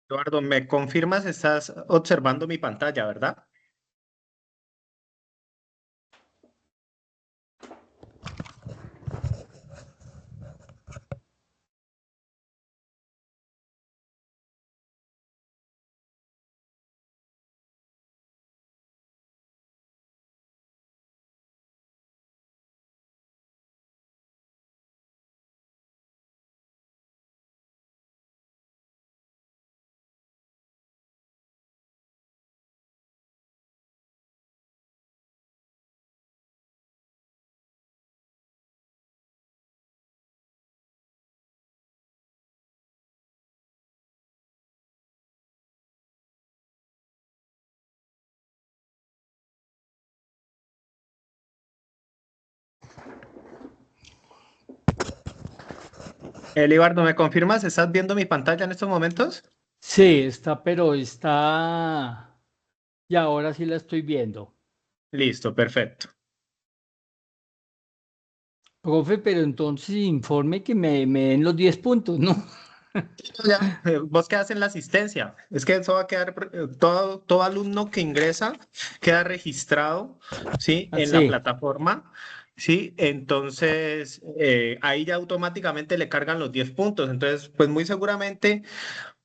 Eduardo, ¿me confirmas? Estás observando mi pantalla, ¿verdad? Eduardo, ¿me confirmas? ¿Estás viendo mi pantalla en estos momentos? Sí, está, pero está. Y ahora sí la estoy viendo. Listo, perfecto. Profe, pero entonces informe que me den los 10 puntos, ¿no? Ya, vos quedas en la asistencia. Es que eso va a quedar, todo alumno que ingresa queda registrado, ¿sí? En la Así. plataforma, ¿sí? Entonces, ahí ya automáticamente le cargan los 10 puntos. Entonces, pues muy seguramente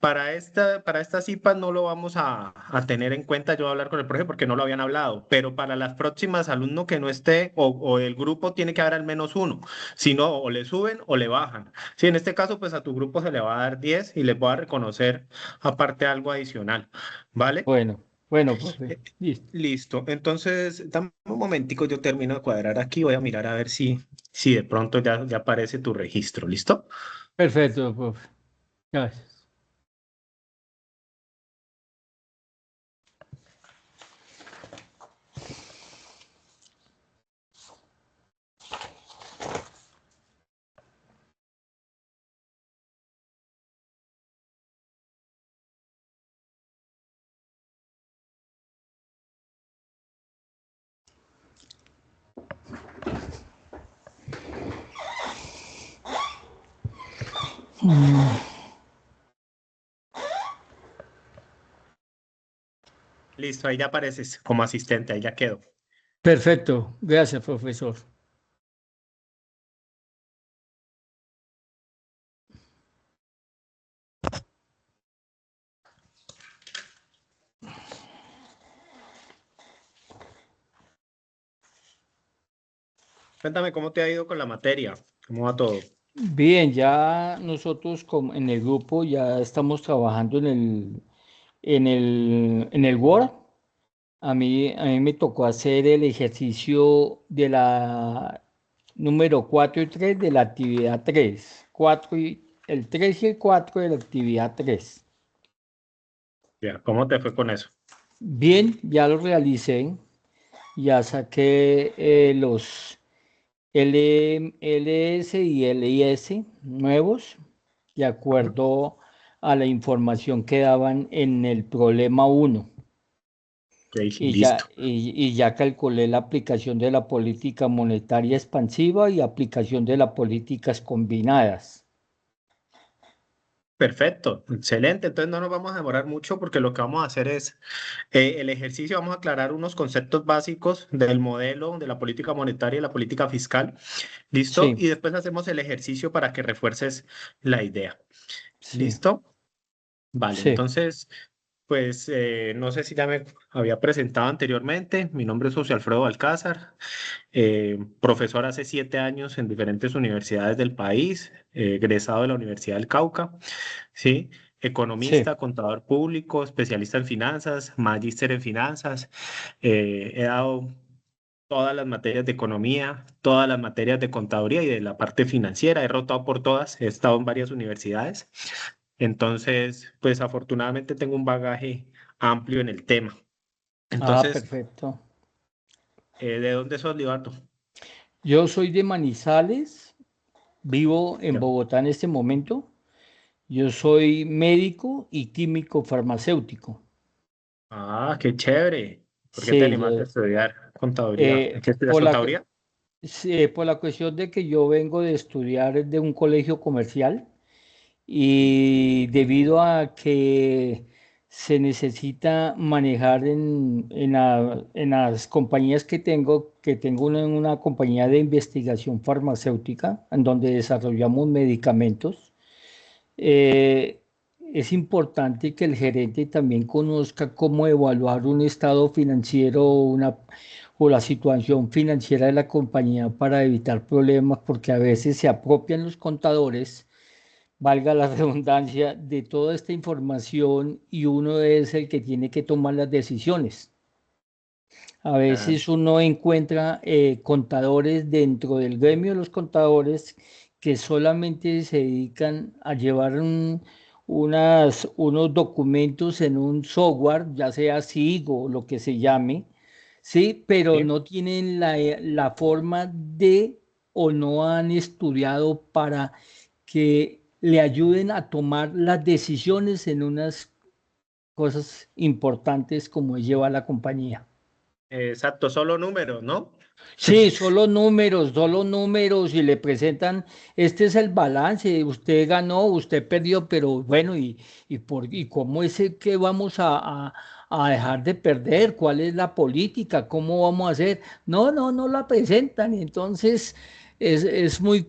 para estas IPAs no lo vamos a tener en cuenta. Yo voy a hablar con el profe porque no lo habían hablado, pero para las próximas, alumno que no esté o el grupo tiene que haber al menos uno. Si no, o le suben o le bajan. Si en este caso, pues a tu grupo se le va a dar 10 y les voy a reconocer aparte algo adicional, ¿vale? Bueno, bueno, profe. Listo. Listo. Entonces, dame un momentico, yo termino de cuadrar aquí. Voy a mirar a ver si de pronto ya aparece tu registro. ¿Listo? Perfecto, profe. Gracias. Listo, ahí ya apareces como asistente, ahí ya quedó. Perfecto. Gracias, profesor. Cuéntame cómo te ha ido con la materia, cómo va todo. Bien, ya nosotros en el grupo ya estamos trabajando en el Word. A mí me tocó hacer el ejercicio de la número 4 y 3 de la actividad 3. El 3 y el 4 de la actividad 3. Ya, ¿cómo te fue con eso? Bien, ya lo realicé, ya saqué los LS y LIS nuevos, de Ujú. acuerdo a la información que daban en el problema uno. Ok, Y listo. ya calculé la aplicación de la política monetaria expansiva y aplicación de las políticas combinadas. Perfecto, excelente. Entonces no nos vamos a demorar mucho porque lo que vamos a hacer es el ejercicio, vamos a aclarar unos conceptos básicos del modelo de la política monetaria y la política fiscal. ¿Listo? Sí, Y después hacemos el ejercicio para que refuerces la idea. sí, ¿Listo? Vale, sí, entonces, pues no sé si ya me había presentado anteriormente. Mi nombre es José Alfredo Alcázar. Profesor hace 7 años en diferentes universidades del país, egresado de la Universidad del Cauca, ¿sí? sí. Economista, contador público, especialista en finanzas, magíster en finanzas. He dado todas las materias de economía, todas las materias de contaduría y de la parte financiera. He rotado por todas, he estado en varias universidades. Entonces, pues afortunadamente tengo un bagaje amplio en el tema. Ah, Entonces, perfecto. ¿de dónde sos, Libardo? Yo soy de Manizales, vivo en Ya. Bogotá en este momento. Yo soy médico y químico farmacéutico. Ah, qué chévere. ¿Por qué te Sí, animaste a estudiar contaduría? eh, ¿Qué estudias por la, contaduría? sí, por la cuestión de que yo vengo de estudiar de un colegio comercial y debido a que se necesita manejar en las compañías que tengo una compañía de investigación farmacéutica en donde desarrollamos medicamentos. eh, es importante que el gerente también conozca cómo evaluar un estado financiero o la situación financiera de la compañía para evitar problemas, porque a veces se apropian los contadores, valga la redundancia, de toda esta información y uno es el que tiene que tomar las decisiones. A Ah, veces uno encuentra contadores dentro del gremio de los contadores que solamente se dedican a llevar unos documentos en un software, ya sea SIG o lo que se llame, sí, pero sí, no tienen la forma de o no han estudiado para que le ayuden a tomar las decisiones en unas cosas importantes como es llevar la compañía. exacto, solo números, ¿no? Sí, solo números y le presentan, este es el balance, usted ganó, usted perdió, pero bueno, y cómo es el que vamos a dejar de perder, cuál es la política, cómo vamos a hacer. No, no, no la presentan, y entonces es muy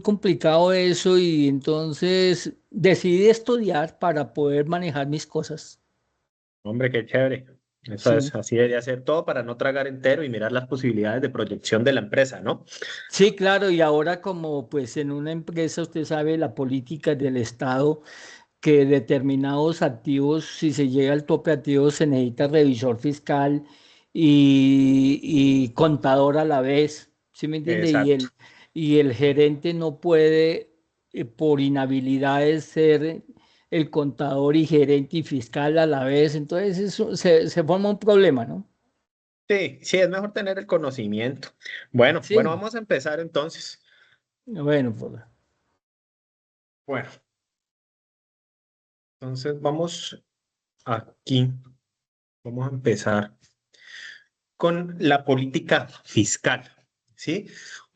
complicado eso y entonces decidí estudiar para poder manejar mis cosas. Hombre, qué chévere. Eso Sí. es, así debería ser todo para no tragar entero y mirar las posibilidades de proyección de la empresa, ¿no? Sí, claro, y ahora como pues en una empresa usted sabe la política del Estado que determinados activos, si se llega al tope activo, se necesita revisor fiscal y contador a la vez, ¿sí me entiende? Exacto. Y el gerente no puede, por inhabilidades, ser el contador y gerente y fiscal a la vez, entonces se forma un problema, ¿no? Sí, sí, es mejor tener el conocimiento. Bueno, bueno, Sí, vamos a empezar entonces. bueno, pues, Bueno, entonces vamos aquí, vamos a empezar con la política fiscal, ¿sí?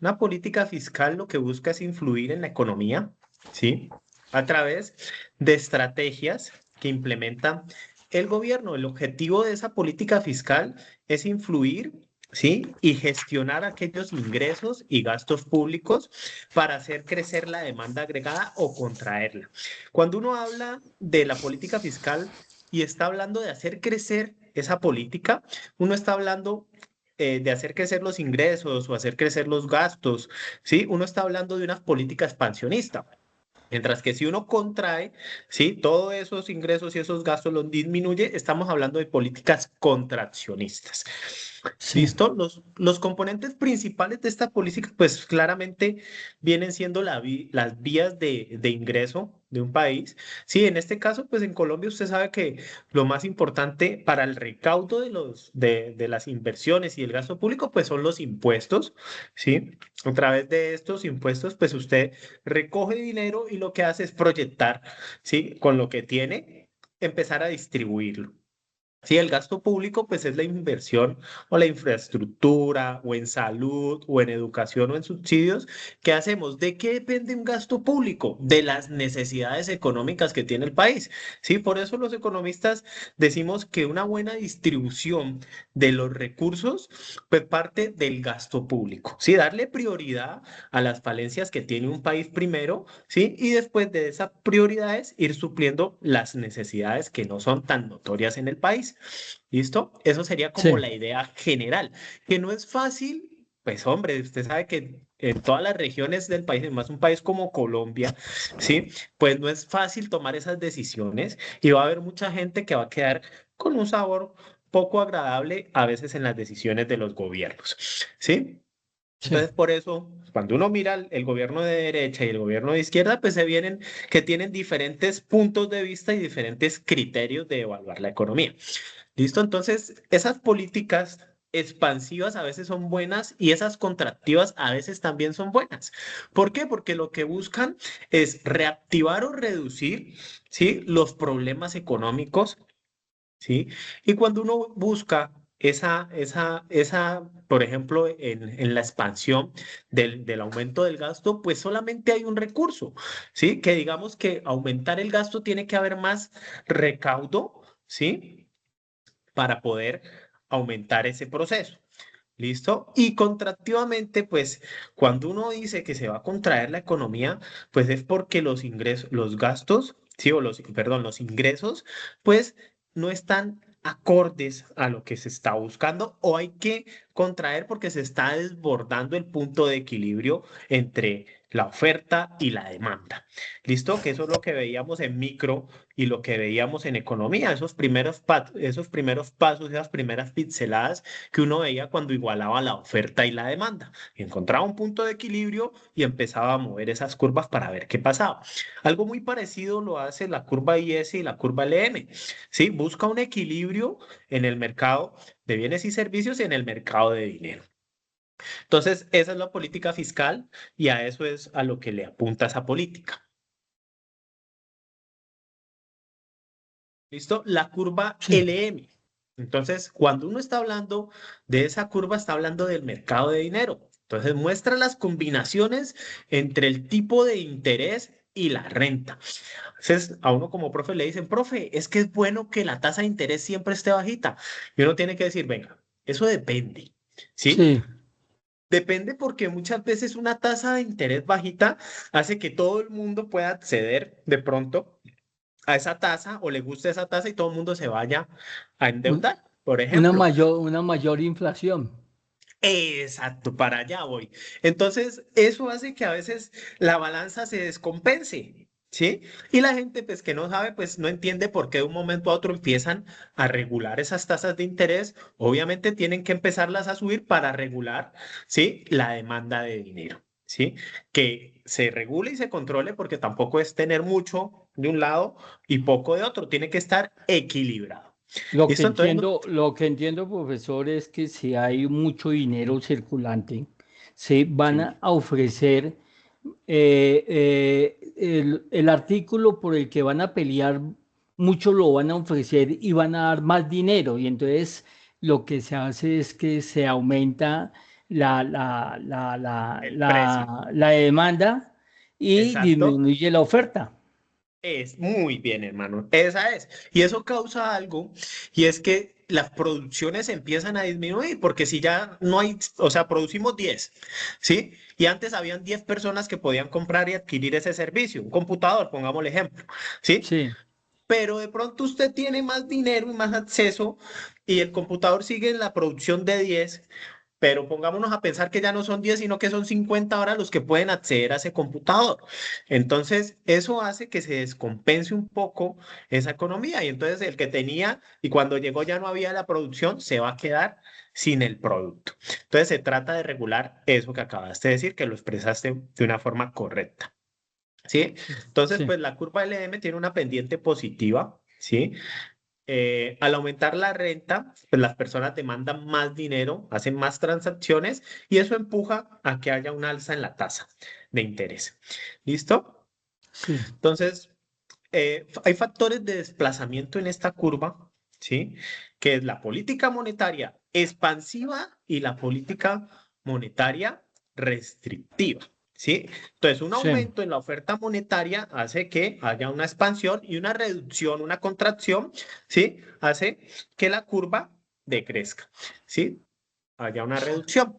Una política fiscal lo que busca es influir en la economía, ¿sí? A través de estrategias que implementa el gobierno. El objetivo de esa política fiscal es influir, ¿sí? Y gestionar aquellos ingresos y gastos públicos para hacer crecer la demanda agregada o contraerla. Cuando uno habla de la política fiscal y está hablando de hacer crecer esa política, uno está hablando de hacer crecer los ingresos o hacer crecer los gastos, ¿sí? Uno está hablando de una política expansionista. Mientras que si uno contrae, ¿sí? Todos esos ingresos y esos gastos los disminuye, estamos hablando de políticas contraccionistas. sí. ¿Listo? Los componentes principales de esta política, pues claramente vienen siendo las vías de ingreso de un país. Sí, en este caso, pues en Colombia usted sabe que lo más importante para el recaudo de las inversiones y el gasto público, pues son los impuestos, ¿sí? A través de estos impuestos, pues usted recoge dinero y lo que hace es proyectar, ¿sí? Con lo que tiene, empezar a distribuirlo. Sí, el gasto público pues es la inversión o la infraestructura o en salud o en educación o en subsidios que hacemos. ¿De qué depende un gasto público? De las necesidades económicas que tiene el país. Sí, por eso los economistas decimos que una buena distribución de los recursos pues parte del gasto público. Sí, darle prioridad a las falencias que tiene un país primero, sí, y después de esas prioridades ir supliendo las necesidades que no son tan notorias en el país. ¿Listo? Eso sería como Sí. la idea general, que no es fácil, pues hombre, usted sabe que en todas las regiones del país, más un país como Colombia, ¿sí? Pues no es fácil tomar esas decisiones y va a haber mucha gente que va a quedar con un sabor poco agradable a veces en las decisiones de los gobiernos, ¿sí? Sí, Entonces, por eso, cuando uno mira el gobierno de derecha y el gobierno de izquierda, pues se vienen que tienen diferentes puntos de vista y diferentes criterios de evaluar la economía. ¿Listo? Entonces, esas políticas expansivas a veces son buenas y esas contractivas a veces también son buenas. ¿Por qué? Porque lo que buscan es reactivar o reducir, ¿sí? Los problemas económicos, ¿sí? Y cuando uno busca por ejemplo, en la expansión del aumento del gasto, pues solamente hay un recurso, ¿sí? Que digamos que aumentar el gasto tiene que haber más recaudo, ¿sí? Para poder aumentar ese proceso. ¿Listo? Y contractivamente, pues cuando uno dice que se va a contraer la economía, pues es porque los ingresos, los gastos, sí, perdón, los ingresos, pues no están acordes a lo que se está buscando o hay que contraer porque se está desbordando el punto de equilibrio entre la oferta y la demanda. ¿Listo? Que eso es lo que veíamos en micro y lo que veíamos en economía, esos primeros pasos, esas primeras pinceladas que uno veía cuando igualaba la oferta y la demanda. Encontraba un punto de equilibrio y empezaba a mover esas curvas para ver qué pasaba. Algo muy parecido lo hace la curva IS y la curva LM. ¿Sí? Busca un equilibrio en el mercado de bienes y servicios y en el mercado de dinero. Entonces, esa es la política fiscal y a eso es a lo que le apunta esa política. ¿Listo? La curva Sí. LM. Entonces, cuando uno está hablando de esa curva, está hablando del mercado de dinero. Entonces, muestra las combinaciones entre el tipo de interés y la renta. Entonces, a uno como profe le dicen, profe, es que es bueno que la tasa de interés siempre esté bajita. Y uno tiene que decir, venga, eso depende. ¿Sí? Sí. Depende porque muchas veces una tasa de interés bajita hace que todo el mundo pueda acceder de pronto a esa tasa o le guste esa tasa y todo el mundo se vaya a Un- endeudar, por ejemplo. una mayor inflación. Exacto, para allá voy. Entonces, eso hace que a veces la balanza se descompense, ¿sí? Y la gente, pues, que no sabe, pues, no entiende por qué de un momento a otro empiezan a regular esas tasas de interés. Obviamente tienen que empezarlas a subir para regular, ¿sí? La demanda de dinero, ¿sí? Que se regule y se controle porque tampoco es tener mucho de un lado y poco de otro, tiene que estar equilibrado. ¿Listo? Entonces, Lo que entiendo, profesor, es que si hay mucho dinero circulante, se van sí, a ofrecer el artículo por el que van a pelear, muchos lo van a ofrecer y van a dar más dinero. Y entonces lo que se hace es que se aumenta el precio. la demanda y Exacto. disminuye la oferta. Es muy bien, hermano. Esa es. Y eso causa algo, y es que las producciones empiezan a disminuir, porque si ya no hay, o sea, producimos 10, ¿sí? Y antes habían 10 personas que podían comprar y adquirir ese servicio, un computador, pongamos el ejemplo, ¿sí? Sí. Pero de pronto usted tiene más dinero y más acceso, y el computador sigue en la producción de 10. Pero pongámonos a pensar que ya no son 10 sino que son 50 ahora los que pueden acceder a ese computador. Entonces, eso hace que se descompense un poco esa economía. Y entonces el que tenía y cuando llegó ya no había la producción, se va a quedar sin el producto. Entonces, se trata de regular eso que acabaste de decir, que lo expresaste de una forma correcta. ¿Sí? Sí, Entonces, sí. pues la curva LM tiene una pendiente positiva. ¿Sí? Al aumentar la renta, pues las personas demandan más dinero, hacen más transacciones y eso empuja a que haya un alza en la tasa de interés. ¿Listo? Sí. Entonces, hay factores de desplazamiento en esta curva, ¿sí? Que es la política monetaria expansiva y la política monetaria restrictiva, ¿sí? Entonces, un Sí. aumento en la oferta monetaria hace que haya una expansión y una reducción, una contracción, ¿sí? Hace que la curva decrezca, ¿sí? Haya una reducción.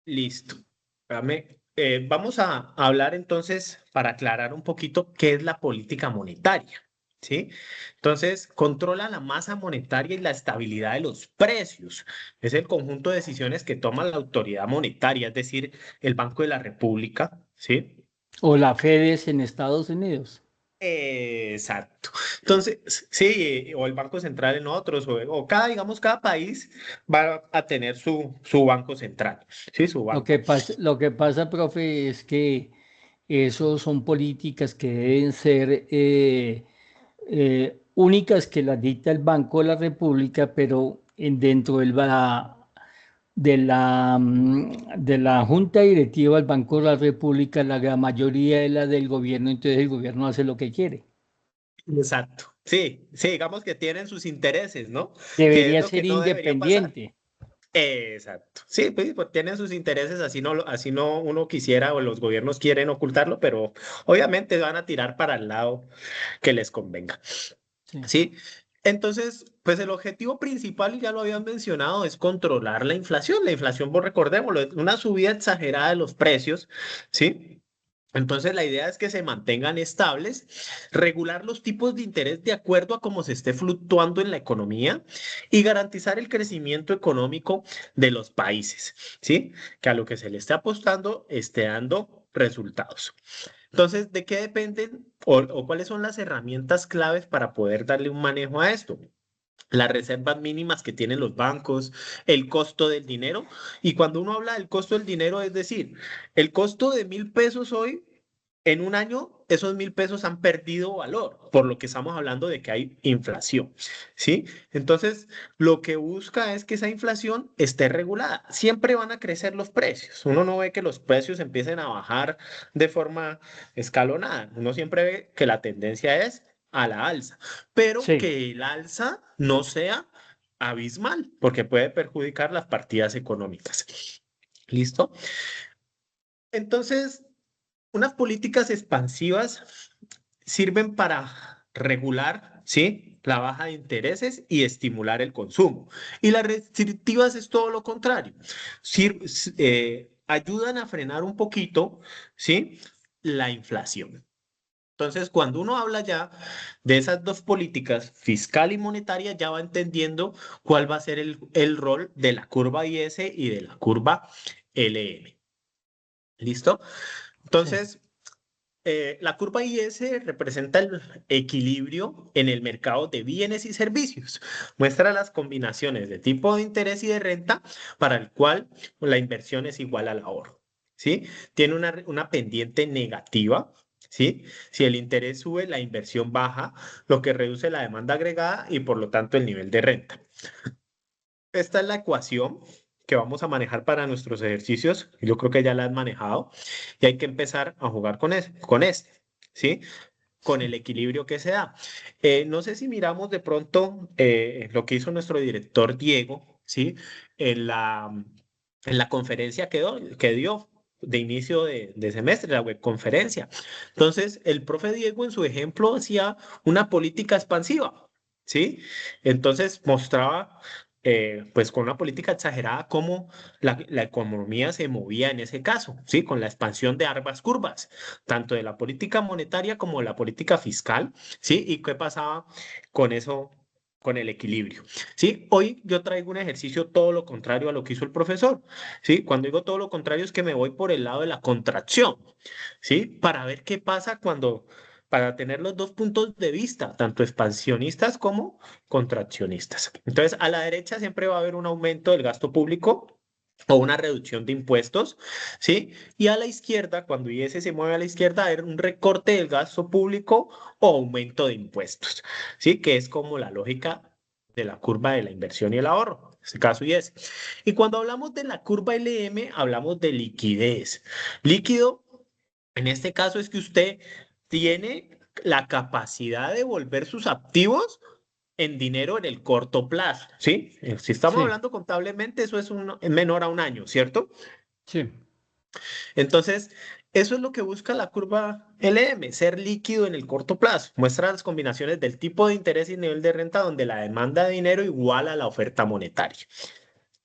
Listo. Vamos a hablar entonces para aclarar un poquito qué es la política monetaria, ¿sí? Entonces, controla la masa monetaria y la estabilidad de los precios. Es el conjunto de decisiones que toma la autoridad monetaria, es decir, el Banco de la República, ¿sí? O la Fedes en Estados Unidos. Exacto. Entonces, sí, o el Banco Central en otros, o cada, digamos, cada país va a tener su banco central, ¿sí? Su banco. Lo que pasa, profe, es que eso son políticas que deben ser únicas que las dicta el Banco de la República, pero dentro de la Junta Directiva del Banco de la República, la gran mayoría es la del gobierno, entonces el gobierno hace lo que quiere. Exacto, Sí, sí, digamos que tienen sus intereses, ¿no? Que es Debería lo que ser no debería pasar. independiente. Exacto. Sí, pues tienen sus intereses, así no uno quisiera o los gobiernos quieren ocultarlo, pero obviamente van a tirar para el lado que les convenga. Sí, Sí. Entonces, pues el objetivo principal, y ya lo habían mencionado, es controlar la inflación. La inflación, pues recordémoslo, es una subida exagerada de los precios, ¿sí? Entonces, la idea es que se mantengan estables, regular los tipos de interés de acuerdo a cómo se esté fluctuando en la economía y garantizar el crecimiento económico de los países, ¿sí? Que a lo que se le esté apostando esté dando resultados. Entonces, ¿de qué dependen o cuáles son las herramientas claves para poder darle un manejo a esto? Las reservas mínimas que tienen los bancos, el costo del dinero. Y cuando uno habla del costo del dinero, es decir, el costo de 1.000 pesos hoy, en un año, esos 1.000 pesos han perdido valor, por lo que estamos hablando de que hay inflación, ¿sí? Entonces, lo que busca es que esa inflación esté regulada. Siempre van a crecer los precios. Uno no ve que los precios empiecen a bajar de forma escalonada. Uno siempre ve que la tendencia es a la alza, pero sí, que el alza no sea abismal, porque puede perjudicar las partidas económicas. ¿Listo? Entonces, unas políticas expansivas sirven para regular, ¿sí? La baja de intereses y estimular el consumo. Y las restrictivas es todo lo contrario. Ayudan a frenar un poquito, ¿sí? La inflación. Entonces, cuando uno habla ya de esas dos políticas, fiscal y monetaria, ya va entendiendo cuál va a ser el rol de la curva IS y de la curva LM. ¿Listo? sí, Entonces, la curva IS representa el equilibrio en el mercado de bienes y servicios. Muestra las combinaciones de tipo de interés y de renta para el cual la inversión es igual al ahorro. ¿Sí? Tiene una pendiente negativa. ¿Sí? Si el interés sube, la inversión baja, lo que reduce la demanda agregada y por lo tanto el nivel de renta. Esta es la ecuación que vamos a manejar para nuestros ejercicios. Yo creo que ya la has manejado y hay que empezar a jugar con este, ¿sí? Con el sí. equilibrio que se da. No sé si miramos de pronto lo que hizo nuestro director Diego, ¿sí? En la conferencia que dio de inicio de semestre, la webconferencia. Entonces, el profe Diego en su ejemplo hacía una política expansiva, ¿sí? Entonces mostraba, pues con una política exagerada, cómo la economía se movía en ese caso, ¿sí? Con la expansión de ambas curvas tanto de la política monetaria como de la política fiscal, ¿sí? ¿Y qué pasaba con eso, con el equilibrio? ¿Sí? Hoy yo traigo un ejercicio todo lo contrario a lo que hizo el profesor, ¿sí? Cuando digo todo lo contrario es que me voy por el lado de la contracción, ¿sí? Para ver qué pasa para tener los dos puntos de vista, tanto expansionistas como contraccionistas. Entonces, a la derecha siempre va a haber un aumento del gasto público o una reducción de impuestos, ¿sí? Y a la izquierda, cuando IS se mueve a la izquierda, hay un recorte del gasto público o aumento de impuestos, ¿sí? Que es como la lógica de la curva de la inversión y el ahorro, en este caso IS. Y cuando hablamos de la curva LM, hablamos de liquidez. Líquido, en este caso, es que usted tiene la capacidad de volver sus activos en dinero en el corto plazo, ¿sí? Si estamos Sí, hablando contablemente, eso es menor a un año, ¿cierto? sí, Entonces, eso es lo que busca la curva LM, ser líquido en el corto plazo. Muestra las combinaciones del tipo de interés y nivel de renta donde la demanda de dinero iguala a la oferta monetaria.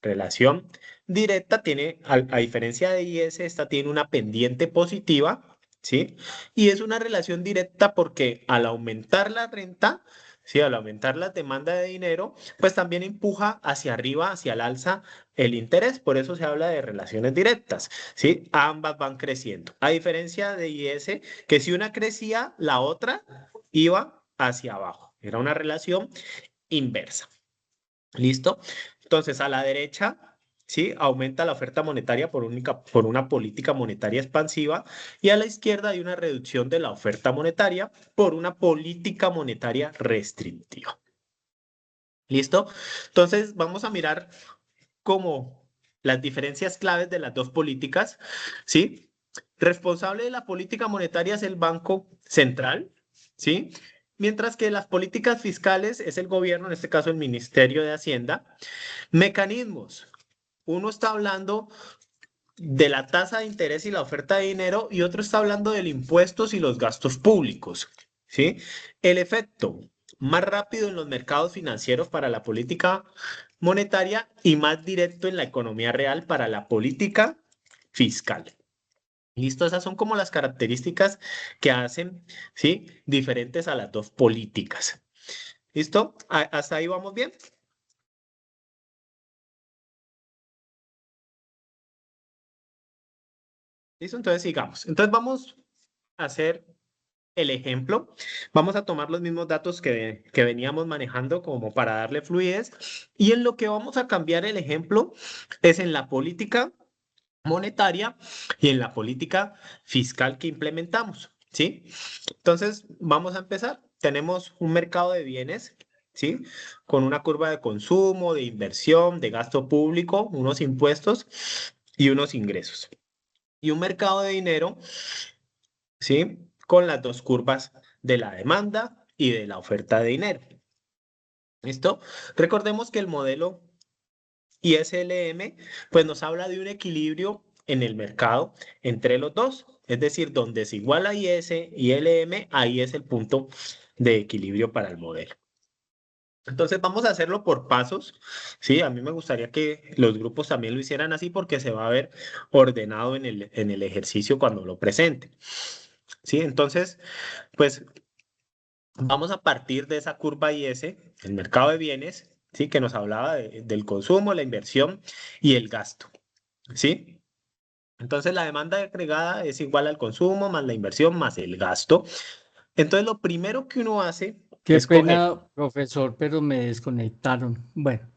Relación directa tiene, a diferencia de IS, esta tiene una pendiente positiva, ¿sí? Y es una relación directa porque al aumentar la renta, ¿sí? Al aumentar la demanda de dinero, pues también empuja hacia arriba, hacia el alza, el interés. Por eso se habla de relaciones directas, ¿sí? Ambas van creciendo. A diferencia de IS, que si una crecía, la otra iba hacia abajo. Era una relación inversa. ¿Listo? Entonces, a la derecha, ¿sí? Aumenta la oferta monetaria por una política monetaria expansiva y a la izquierda hay una reducción de la oferta monetaria por una política monetaria restrictiva. ¿Listo? Entonces, vamos a mirar como las diferencias claves de las dos políticas, ¿sí? Responsable de la política monetaria es el Banco Central, ¿sí? Mientras que las políticas fiscales es el gobierno, en este caso el Ministerio de Hacienda. Mecanismos. Uno está hablando de la tasa de interés y la oferta de dinero y otro está hablando del impuestos y los gastos públicos, ¿sí? El efecto más rápido en los mercados financieros para la política monetaria y más directo en la economía real para la política fiscal. ¿Listo? Esas son como las características que hacen, ¿sí? Diferentes a las dos políticas. ¿Listo? ¿Hasta ahí vamos bien? ¿Listo? Entonces sigamos. Entonces vamos a hacer el ejemplo. Vamos a tomar los mismos datos que veníamos manejando como para darle fluidez. Y en lo que vamos a cambiar el ejemplo es en la política monetaria y en la política fiscal que implementamos, ¿sí? Entonces, vamos a empezar. Tenemos un mercado de bienes, ¿sí? Con una curva de consumo, de inversión, de gasto público, unos impuestos y unos ingresos. Y un mercado de dinero, ¿sí? Con las dos curvas de la demanda y de la oferta de dinero. ¿Listo? Recordemos que el modelo ISLM, pues nos habla de un equilibrio en el mercado entre los dos. Es decir, donde es igual a IS y LM, ahí es el punto de equilibrio para el modelo. Entonces vamos a hacerlo por pasos, ¿sí? A mí me gustaría que los grupos también lo hicieran así porque se va a ver ordenado en el ejercicio cuando lo presente, ¿sí? Entonces, pues vamos a partir de esa curva IS, el mercado de bienes, ¿sí? Que nos hablaba del consumo, la inversión y el gasto, ¿sí? Entonces la demanda agregada es igual al consumo más la inversión más el gasto. Entonces lo primero que uno hace Qué es coger. pena, profesor, pero me desconectaron. Bueno,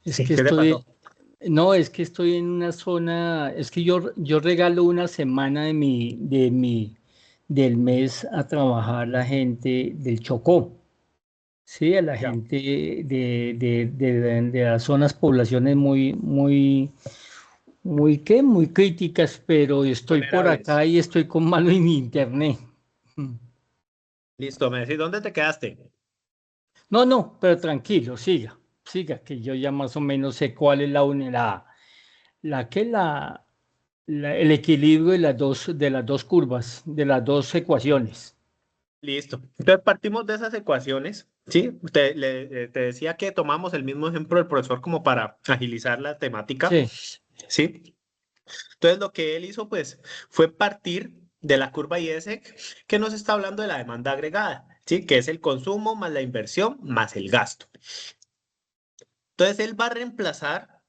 es Sí, que ¿qué te pasó? no, es que estoy en una zona, es que yo regalo una semana del mes a trabajar la gente del Chocó, sí, a la Ya, gente de las zonas, poblaciones muy críticas, pero estoy por vulnerables. acá y estoy con malo en internet. Mm. Listo, me decís, ¿dónde te quedaste? No, no, pero tranquilo, siga, que yo ya más o menos sé cuál es la que el equilibrio de las dos curvas, de las dos ecuaciones. Listo. Entonces partimos de esas ecuaciones, ¿sí? Te decía que tomamos el mismo ejemplo del profesor como para agilizar la temática, Sí, ¿sí? Entonces lo que él hizo, pues, fue partir de la curva IS que nos está hablando de la demanda agregada, ¿sí? Que es el consumo más la inversión más el gasto. Entonces él va a reemplazar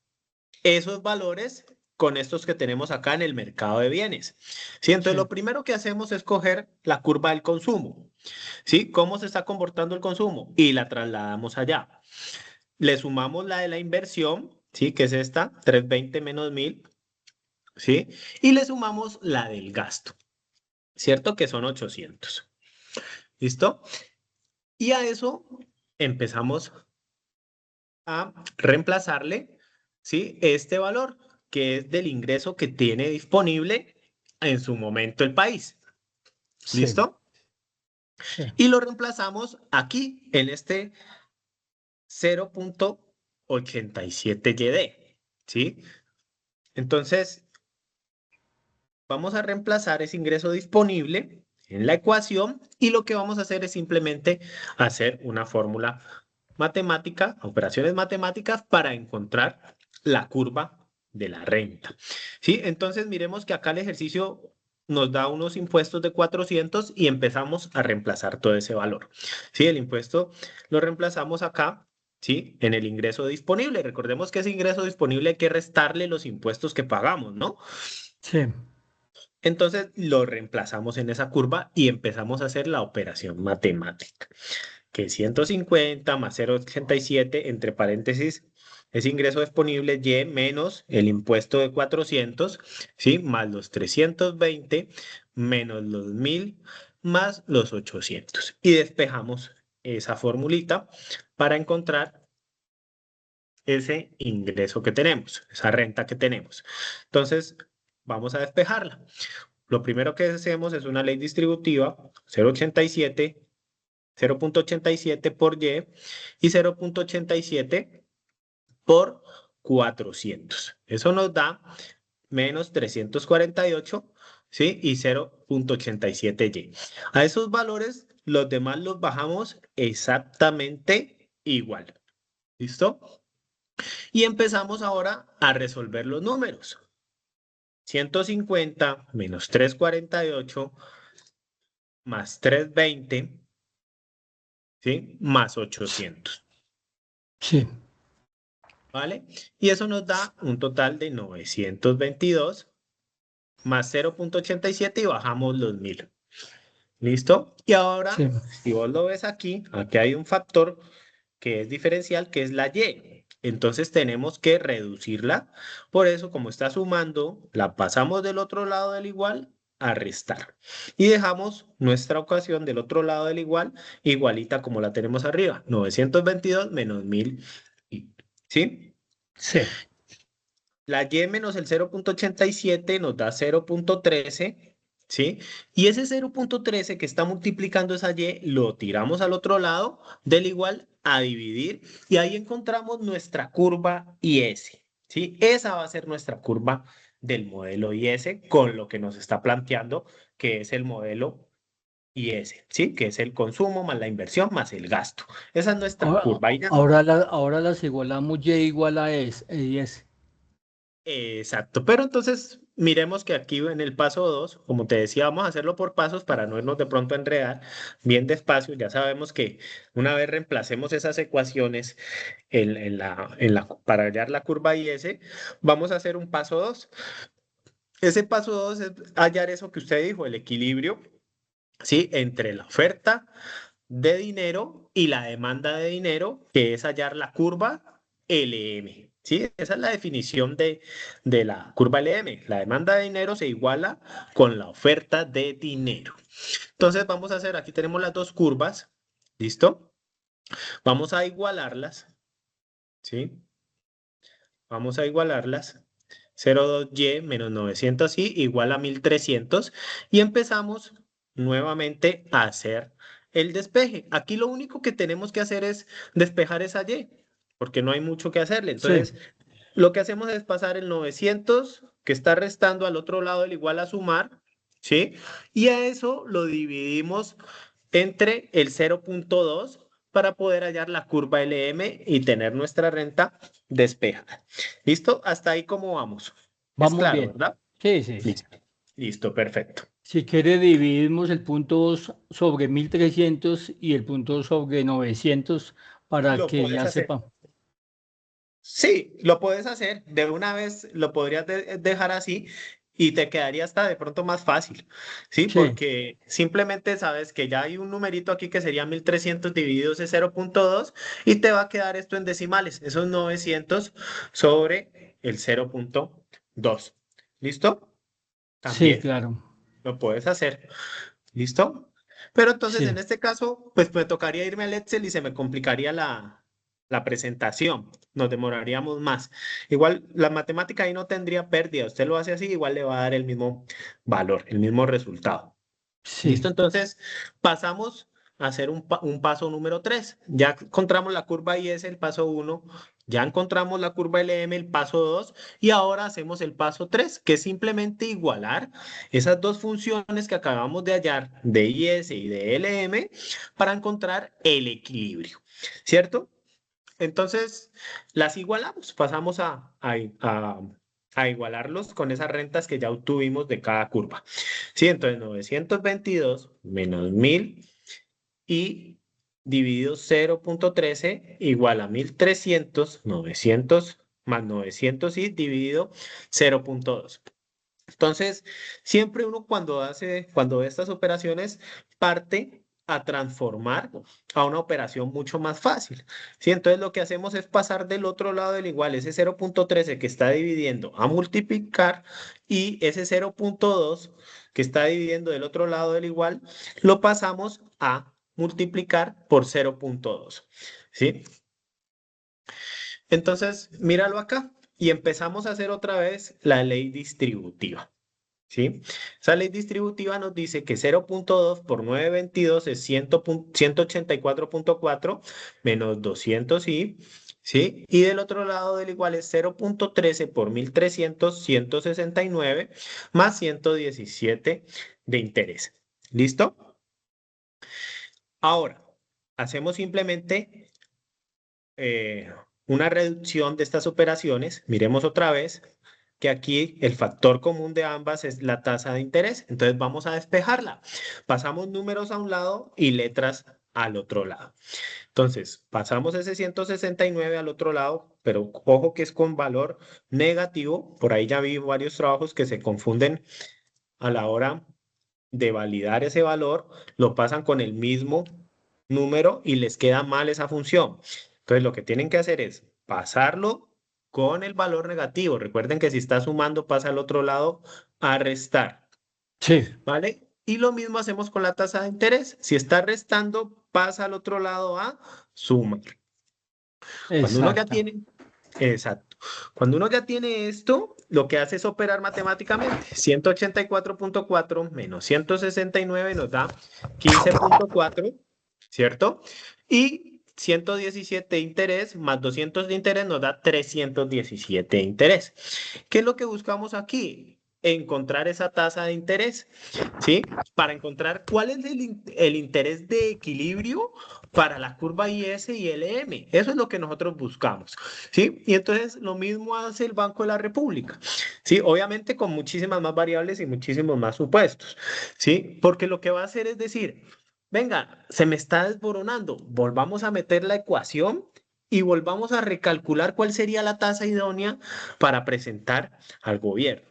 esos valores con estos que tenemos acá en el mercado de bienes. ¿Sí? Entonces, sí, lo primero que hacemos es coger la curva del consumo. ¿Sí? ¿Cómo se está comportando el consumo? Y la trasladamos allá. Le sumamos la de la inversión, ¿sí? Que es esta, 320 menos 1000, ¿sí? Y le sumamos la del gasto, ¿cierto? Que son 800. ¿Listo? Y a eso empezamos a reemplazarle, ¿sí? Este valor, que es del ingreso que tiene disponible en su momento el país. sí, ¿Listo? sí, Y lo reemplazamos aquí, en este 0,87 YD, ¿sí? Entonces, vamos a reemplazar ese ingreso disponible en la ecuación y lo que vamos a hacer es simplemente hacer una fórmula matemática, operaciones matemáticas para encontrar la curva de la renta. ¿Sí? Entonces miremos que acá el ejercicio nos da unos impuestos de 400 y empezamos a reemplazar todo ese valor. ¿Sí? El impuesto lo reemplazamos acá. ¿Sí? En el ingreso disponible. Recordemos que ese ingreso disponible hay que restarle los impuestos que pagamos, ¿no? sí, Entonces lo reemplazamos en esa curva y empezamos a hacer la operación matemática, que es 150 más 0,87 entre paréntesis es ingreso disponible Y menos el impuesto de 400, ¿sí? Más los 320 menos los 1000 más los 800. Y despejamos esa formulita para encontrar ese ingreso que tenemos, esa renta que tenemos. Entonces, vamos a despejarla. Lo primero que hacemos es una ley distributiva, 0,87 0.87 por Y y 0.87 por 400. Eso nos da menos 348, ¿sí? Y 0.87Y. A esos valores, los demás los bajamos exactamente igual. ¿Listo? Y empezamos ahora a resolver los números. 150 menos 348 más 320, ¿sí? Más 800. Sí. ¿Vale? Y eso nos da un total de 922 más 0.87 y bajamos los 1000. ¿Listo? Y ahora, Sí. si vos lo ves aquí, aquí hay un factor que es diferencial, que es la Y. Entonces tenemos que reducirla. Por eso, como está sumando, la pasamos del otro lado del igual a restar. Y dejamos nuestra ecuación del otro lado del igual igualita como la tenemos arriba. 922 menos 1000. ¿Sí? Sí. La Y menos el 0.87 nos da 0.13, ¿sí? Y ese 0.13 que está multiplicando esa Y lo tiramos al otro lado del igual a dividir y ahí encontramos nuestra curva IS, ¿sí? Esa va a ser nuestra curva del modelo IS con lo que nos está planteando que es el modelo IS, ¿sí? Que es el consumo más la inversión más el gasto. Esa es nuestra Ahora, curva. Y ya. ahora las igualamos Y igual a S. Exacto, pero entonces miremos que aquí en el paso 2, como te decía, vamos a hacerlo por pasos para no irnos de pronto a enredar bien despacio. Ya sabemos que una vez reemplacemos esas ecuaciones para hallar la curva IS, vamos a hacer un paso 2. Ese paso 2 es hallar eso que usted dijo, el equilibrio, ¿sí? Entre la oferta de dinero y la demanda de dinero, que es hallar la curva LM. ¿Sí? Esa es la definición de la curva LM. La demanda de dinero se iguala con la oferta de dinero. Entonces vamos a hacer, aquí tenemos las dos curvas, ¿listo? Vamos a igualarlas, ¿sí? Vamos a igualarlas. 0,2y menos 900y igual a 1300 y empezamos nuevamente a hacer el despeje. Aquí lo único que tenemos que hacer es despejar esa y, porque no hay mucho que hacerle. Sí. Entonces, lo que hacemos es pasar el 900 que está restando al otro lado del igual a sumar, ¿sí? Y a eso lo dividimos entre el 0.2 para poder hallar la curva LM y tener nuestra renta despejada. ¿Listo? Hasta ahí cómo vamos. Es Vamos claro, bien. ¿verdad? Sí, sí, sí. Listo. Listo, perfecto. Si quiere, dividimos el punto 2 sobre 1300 y el punto 2 sobre 900 para Lo que puedes ya hacer. sepa. Sí, lo puedes hacer. De una vez lo podrías dejar así y te quedaría hasta de pronto más fácil, ¿sí? Sí, Porque simplemente sabes que ya hay un numerito aquí que sería 1300 dividido ese 0.2 y te va a quedar esto en decimales, esos 900 sobre el 0.2. ¿Listo? sí, También claro. lo puedes hacer. ¿Listo? Pero entonces Sí, en este caso, pues me tocaría irme al Excel y se me complicaría la presentación. Nos demoraríamos más. Igual la matemática ahí no tendría pérdida. Usted lo hace así, igual le va a dar el mismo valor, el mismo resultado. sí, ¿Listo? Entonces pasamos a hacer un paso número 3. Ya encontramos la curva IS, el paso 1. Ya encontramos la curva LM, el paso 2. Y ahora hacemos el paso 3, que es simplemente igualar esas dos funciones que acabamos de hallar de IS y de LM para encontrar el equilibrio. ¿Cierto? Entonces, las igualamos, pasamos a igualarlos con esas rentas que ya obtuvimos de cada curva. Sí, entonces 922 menos 1000 y dividido 0.13 igual a 1300, 900 más 900 y dividido 0.2. Entonces, siempre uno cuando ve estas operaciones, parte a transformar a una operación mucho más fácil. ¿Sí? Entonces, lo que hacemos es pasar del otro lado del igual, ese 0.13 que está dividiendo a multiplicar y ese 0.2 que está dividiendo del otro lado del igual, lo pasamos a multiplicar por 0.2. ¿Sí? Entonces, míralo acá y empezamos a hacer otra vez la ley distributiva. ¿sí? Esa ley distributiva nos dice que 0,2 por 922 es 184,4 menos 200i, ¿sí? Y del otro lado del igual es 0,13 por 1300, 169 más 117 de interés. ¿Listo? Ahora, hacemos simplemente eh, una reducción de estas operaciones. Miremos otra vez que aquí el factor común de ambas es la tasa de interés. Entonces vamos a despejarla. Pasamos números a un lado y letras al otro lado. Entonces, pasamos ese 169 al otro lado, pero ojo que es con valor negativo. Por ahí ya vi varios trabajos que se confunden a la hora de validar ese valor, lo pasan con el mismo número y les queda mal esa función. Entonces, lo que tienen que hacer es pasarlo con el valor negativo. Recuerden que si está sumando, pasa al otro lado a restar, Sí, ¿vale? Y lo mismo hacemos con la tasa de interés. Si está restando, pasa al otro lado a sumar. Cuando uno ya exacto. tiene, exacto. Cuando uno ya tiene esto, lo que hace es operar matemáticamente. 184,4 menos 169 nos da 15,4, ¿cierto? Y 117 de interés más 200 de interés nos da 317 de interés. ¿Qué es lo que buscamos aquí? Encontrar esa tasa de interés, ¿sí? Para encontrar cuál es el interés de equilibrio para la curva IS y LM. Eso es lo que nosotros buscamos, ¿sí? Y entonces lo mismo hace el Banco de la República, ¿sí? Obviamente con muchísimas más variables y muchísimos más supuestos, ¿sí? Porque lo que va a hacer es decir, venga, se me está desboronando, volvamos a meter la ecuación y volvamos a recalcular cuál sería la tasa idónea para presentar al gobierno,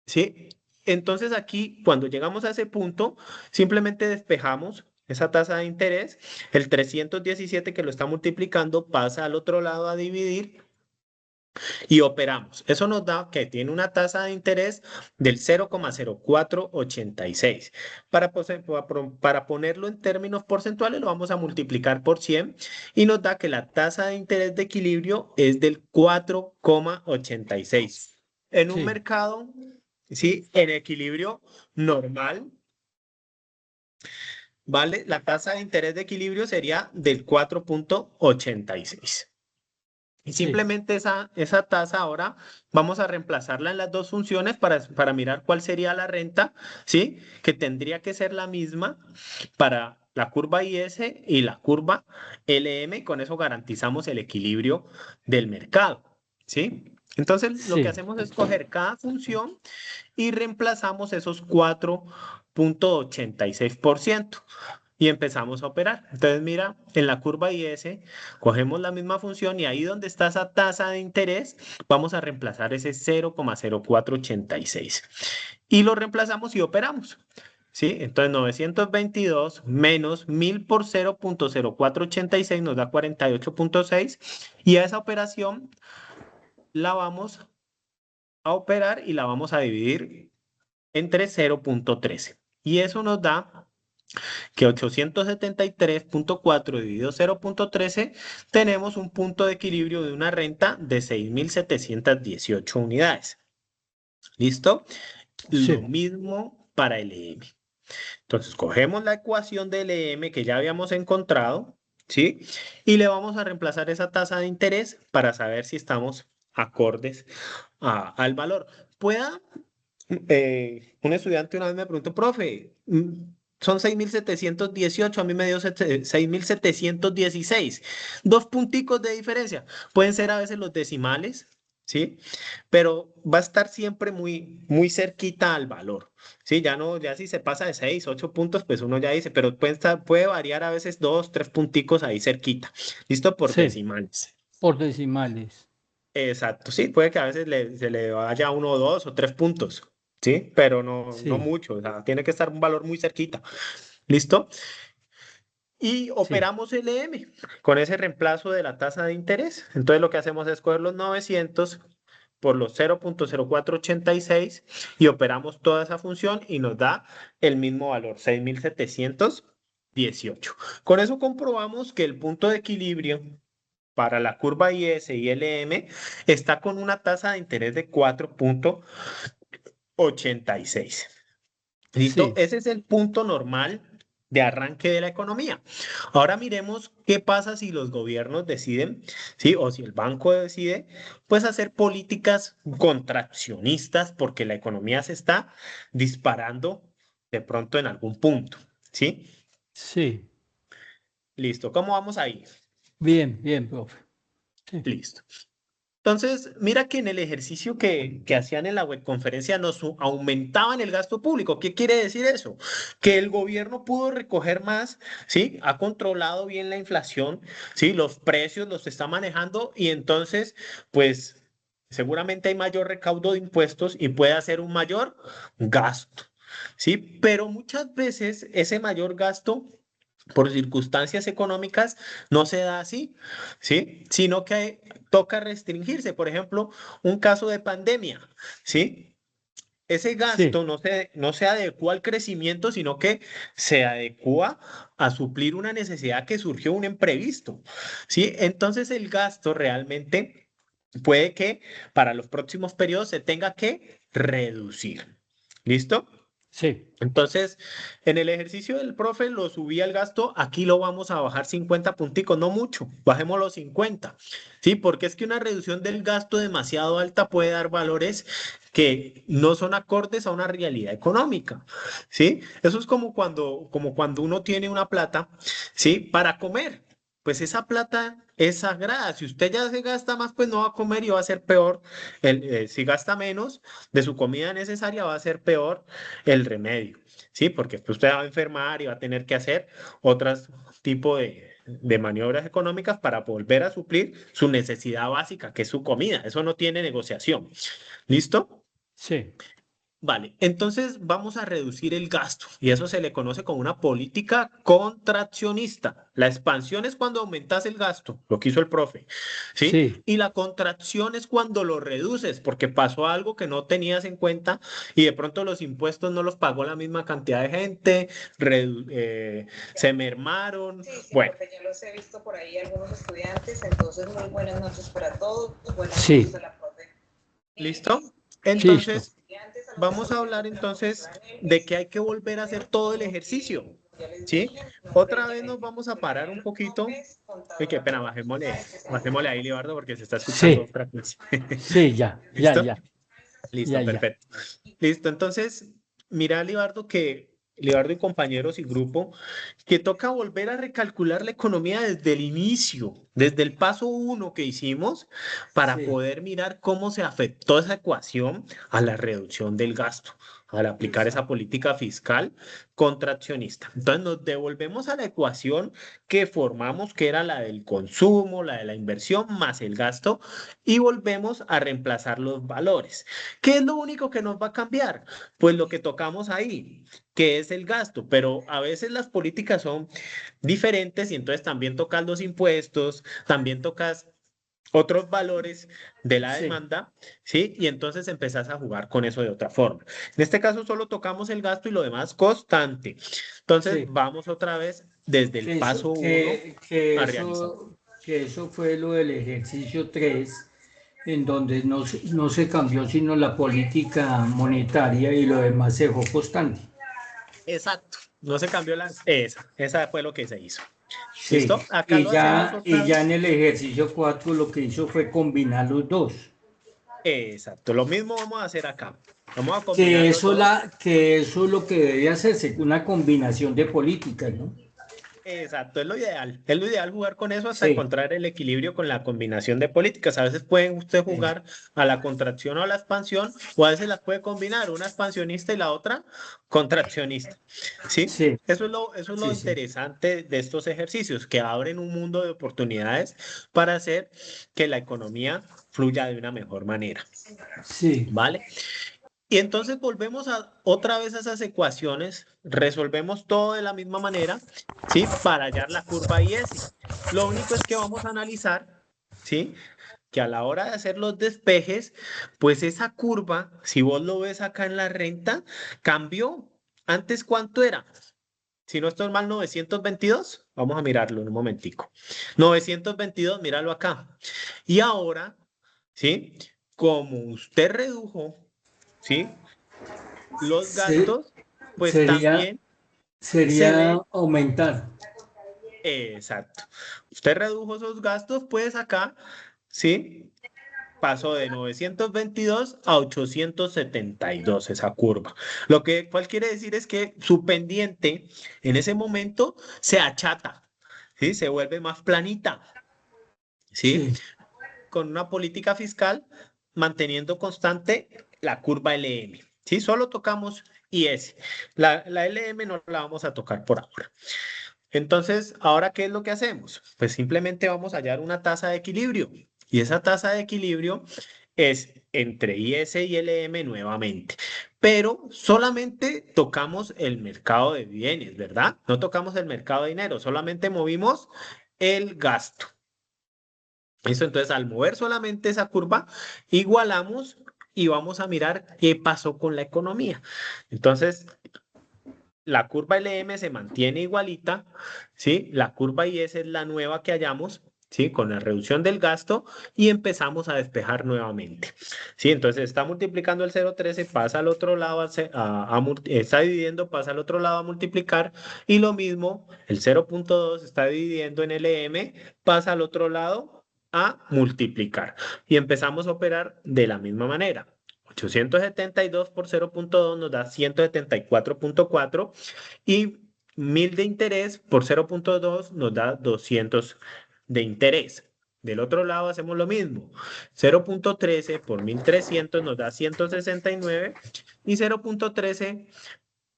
¿sí? Entonces aquí, cuando llegamos a ese punto, simplemente despejamos esa tasa de interés, el 317 que lo está multiplicando pasa al otro lado a dividir y operamos. Eso nos da que tiene una tasa de interés del 0,0486. Para ponerlo en términos porcentuales, lo vamos a multiplicar por 100 y nos da que la tasa de interés de equilibrio es del 4,86. En un Sí, mercado, ¿sí? En equilibrio normal, ¿vale? La tasa de interés de equilibrio sería del 4,86. Y sí, simplemente esa tasa ahora vamos a reemplazarla en las dos funciones para mirar cuál sería la renta, ¿sí? Que tendría que ser la misma para la curva IS y la curva LM, y con eso garantizamos el equilibrio del mercado, ¿sí? Entonces lo que sí, hacemos es coger cada función y reemplazamos esos 4,86% y empezamos a operar. Entonces, mira, en la curva IS cogemos la misma función y ahí donde está esa tasa de interés, vamos a reemplazar ese 0,0486 y lo reemplazamos y operamos. ¿Sí? Entonces 922 menos 1000 por 0,0486 nos da 48,6 y a esa operación la vamos a operar y la vamos a dividir entre 0,13. Y eso nos da que 873,4 dividido 0,13 tenemos un punto de equilibrio de una renta de 6.718 unidades. ¿Listo? Lo sí, mismo para LM. Entonces, cogemos la ecuación de LM que ya habíamos encontrado, ¿sí? Y le vamos a reemplazar esa tasa de interés para saber si estamos acordes al valor. Pueda un estudiante una vez me preguntó, profe, son 6.718, a mí me dio 6.716, dos punticos de diferencia. Pueden ser a veces los decimales, ¿sí? Pero va a estar siempre muy, muy cerquita al valor, ¿sí? Ya no, ya si se pasa de 6, 8 puntos, pues uno ya dice, pero puede variar a veces 2, 3 punticos ahí cerquita, ¿listo? Por sí, decimales. por decimales. Exacto, sí, puede que a veces se le vaya uno, dos o tres puntos, ¿sí? Pero no Sí, mucho, o sea, tiene que estar un valor muy cerquita. ¿Listo? Y sí, operamos LM con ese reemplazo de la tasa de interés. Entonces lo que hacemos es coger los 900 por los 0,0486 y operamos toda esa función y nos da el mismo valor, 6.718. Con eso comprobamos que el punto de equilibrio para la curva IS y LM está con una tasa de interés de 4,86. 86. ¿Listo? Sí, Ese es el punto normal de arranque de la economía. Ahora miremos qué pasa si los gobiernos deciden, ¿sí? O si el banco decide, pues hacer políticas contraccionistas porque la economía se está disparando de pronto en algún punto, ¿sí? sí. Listo. ¿Cómo vamos ahí? Bien, bien, profe. Sí, Listo. Entonces, mira que en el ejercicio que hacían en la webconferencia aumentaban el gasto público. ¿Qué quiere decir eso? Que el gobierno pudo recoger más, ¿sí? Ha controlado bien la inflación, ¿sí? Los precios los está manejando y entonces, pues, seguramente hay mayor recaudo de impuestos y puede hacer un mayor gasto, ¿sí? Pero muchas veces ese mayor gasto por circunstancias económicas no se da así, ¿sí? Sino que toca restringirse. Por ejemplo, un caso de pandemia, ¿sí? Ese sí, gasto no se adecua al crecimiento, sino que se adecua a suplir una necesidad que surgió, un imprevisto, ¿sí? Entonces el gasto realmente puede que para los próximos periodos se tenga que reducir. ¿Listo? sí, Entonces, en el ejercicio del profe lo subí al gasto, aquí lo vamos a bajar 50 punticos, no mucho, bajemos los 50, ¿sí? Porque es que una reducción del gasto demasiado alta puede dar valores que no son acordes a una realidad económica, ¿sí? Eso es como cuando uno tiene una plata, ¿sí? Para comer, pues esa plata es sagrada, si usted ya se gasta más, pues no va a comer y va a ser peor, si gasta menos de su comida necesaria, va a ser peor el remedio, ¿sí? Porque pues, usted va a enfermar y va a tener que hacer otros tipos de maniobras económicas para volver a suplir su necesidad básica, que es su comida. Eso no tiene negociación. ¿Listo? sí, Vale, entonces vamos a reducir el gasto y eso se le conoce como una política contraccionista. La expansión es cuando aumentas el gasto, lo que hizo el profe, ¿sí? sí. Y la contracción es cuando lo reduces porque pasó algo que no tenías en cuenta y de pronto los impuestos no los pagó la misma cantidad de gente, se mermaron. Sí, sí, Bueno, profe, ya los he visto por ahí algunos estudiantes, entonces muy buenas noches para todos, buenas noches a Sí, la profe. ¿listo? listo. Entonces, Estudiantes, a los que vamos a coordinan hablar nuestra entonces profesora de Nelvis, que hay que volver a hacer todo el ejercicio, como ya les ¿sí? dije, mi nombre es Otra vez nos Yanelis vamos a parar un Solano poquito. López, Uy, qué contadora pena, pública, bajémosle ahí, especialista Libardo, porque se está escuchando Sí, otra cosa. sí, ya, ya, ¿Listo? ya, ya, Listo, ya. perfecto. Listo, entonces, mira, Libardo y compañeros y grupo, que toca volver a recalcular la economía desde el inicio, desde el paso uno que hicimos, para Sí, poder mirar cómo se afectó esa ecuación a la reducción del gasto, al aplicar esa exacto. política fiscal contraccionista. Entonces, nos devolvemos a la ecuación que formamos, que era la del consumo, la de la inversión, más el gasto, y volvemos a reemplazar los valores. ¿Qué es lo único que nos va a cambiar? Pues lo que tocamos ahí, que es el gasto, pero a veces las políticas son diferentes y entonces también tocas los impuestos, también tocas otros valores de la Sí, demanda, ¿sí? Y entonces empezás a jugar con eso de otra forma. En este caso solo tocamos el gasto y lo demás constante. Entonces sí. vamos otra vez desde el Que eso, paso uno a realizar. que eso fue lo del ejercicio 3 en donde no se cambió sino la política monetaria y lo demás se dejó constante. Exacto. No se cambió esa fue lo que se hizo. Sí, ¿Listo? Acá lo hacemos y otra ya en vez. el ejercicio 4 lo que hizo fue combinar los dos. Exacto, lo mismo vamos a hacer acá. Vamos a combinar los dos. Que eso es lo que debe hacerse, una combinación de políticas, ¿no? Exacto, es lo ideal. Es lo ideal jugar con eso hasta Sí, encontrar el equilibrio con la combinación de políticas. A veces pueden usted sí, jugar a la contracción o a la expansión, o a veces las puede combinar, una expansionista y la otra contraccionista. ¿Sí? sí, Eso es lo sí, sí, interesante de estos ejercicios, que abren un mundo de oportunidades para hacer que la economía fluya de una mejor manera. sí, ¿Vale? Y entonces volvemos otra vez a esas ecuaciones, resolvemos todo de la misma manera, ¿sí? Para hallar la curva IS. Lo único es que vamos a analizar, ¿sí? Que a la hora de hacer los despejes, pues esa curva, si vos lo ves acá en la renta, cambió. Antes, ¿cuánto era? Si no estoy mal, 922. Vamos a mirarlo en un momentico. 922, míralo acá. Y ahora, ¿sí? Como usted redujo, ¿sí? Los Se- gastos, pues sería, también se sería ve. aumentar. Exacto. Usted redujo esos gastos, pues acá, ¿sí? Pasó de 922 a 872 esa curva. Cual quiere decir es que su pendiente en ese momento se achata, ¿sí? Se vuelve más planita, ¿sí? Sí, Con una política fiscal manteniendo constante la curva LM, ¿sí? Solo tocamos IS. La LM no la vamos a tocar por ahora. Entonces, ¿ahora qué es lo que hacemos? Pues simplemente vamos a hallar una tasa de equilibrio. Y esa tasa de equilibrio es entre IS y LM nuevamente. Pero solamente tocamos el mercado de bienes, ¿verdad? No tocamos el mercado de dinero, solamente movimos el gasto. ¿Listo? Entonces, al mover solamente esa curva, igualamos y vamos a mirar qué pasó con la economía. Entonces, la curva LM se mantiene igualita, ¿sí? La curva IS es la nueva que hallamos, ¿sí? Con la reducción del gasto y empezamos a despejar nuevamente, ¿sí? Entonces está multiplicando el 0,13, pasa al otro lado, está dividiendo, pasa al otro lado a multiplicar y lo mismo, el 0,2 está dividiendo en LM, pasa al otro lado a multiplicar y empezamos a operar de la misma manera. 872 por 0,2 nos da 174,4 y 1000 de interés por 0,2 nos da 200 de interés. Del otro lado hacemos lo mismo. 0,13 por 1300 nos da 169 y 0,13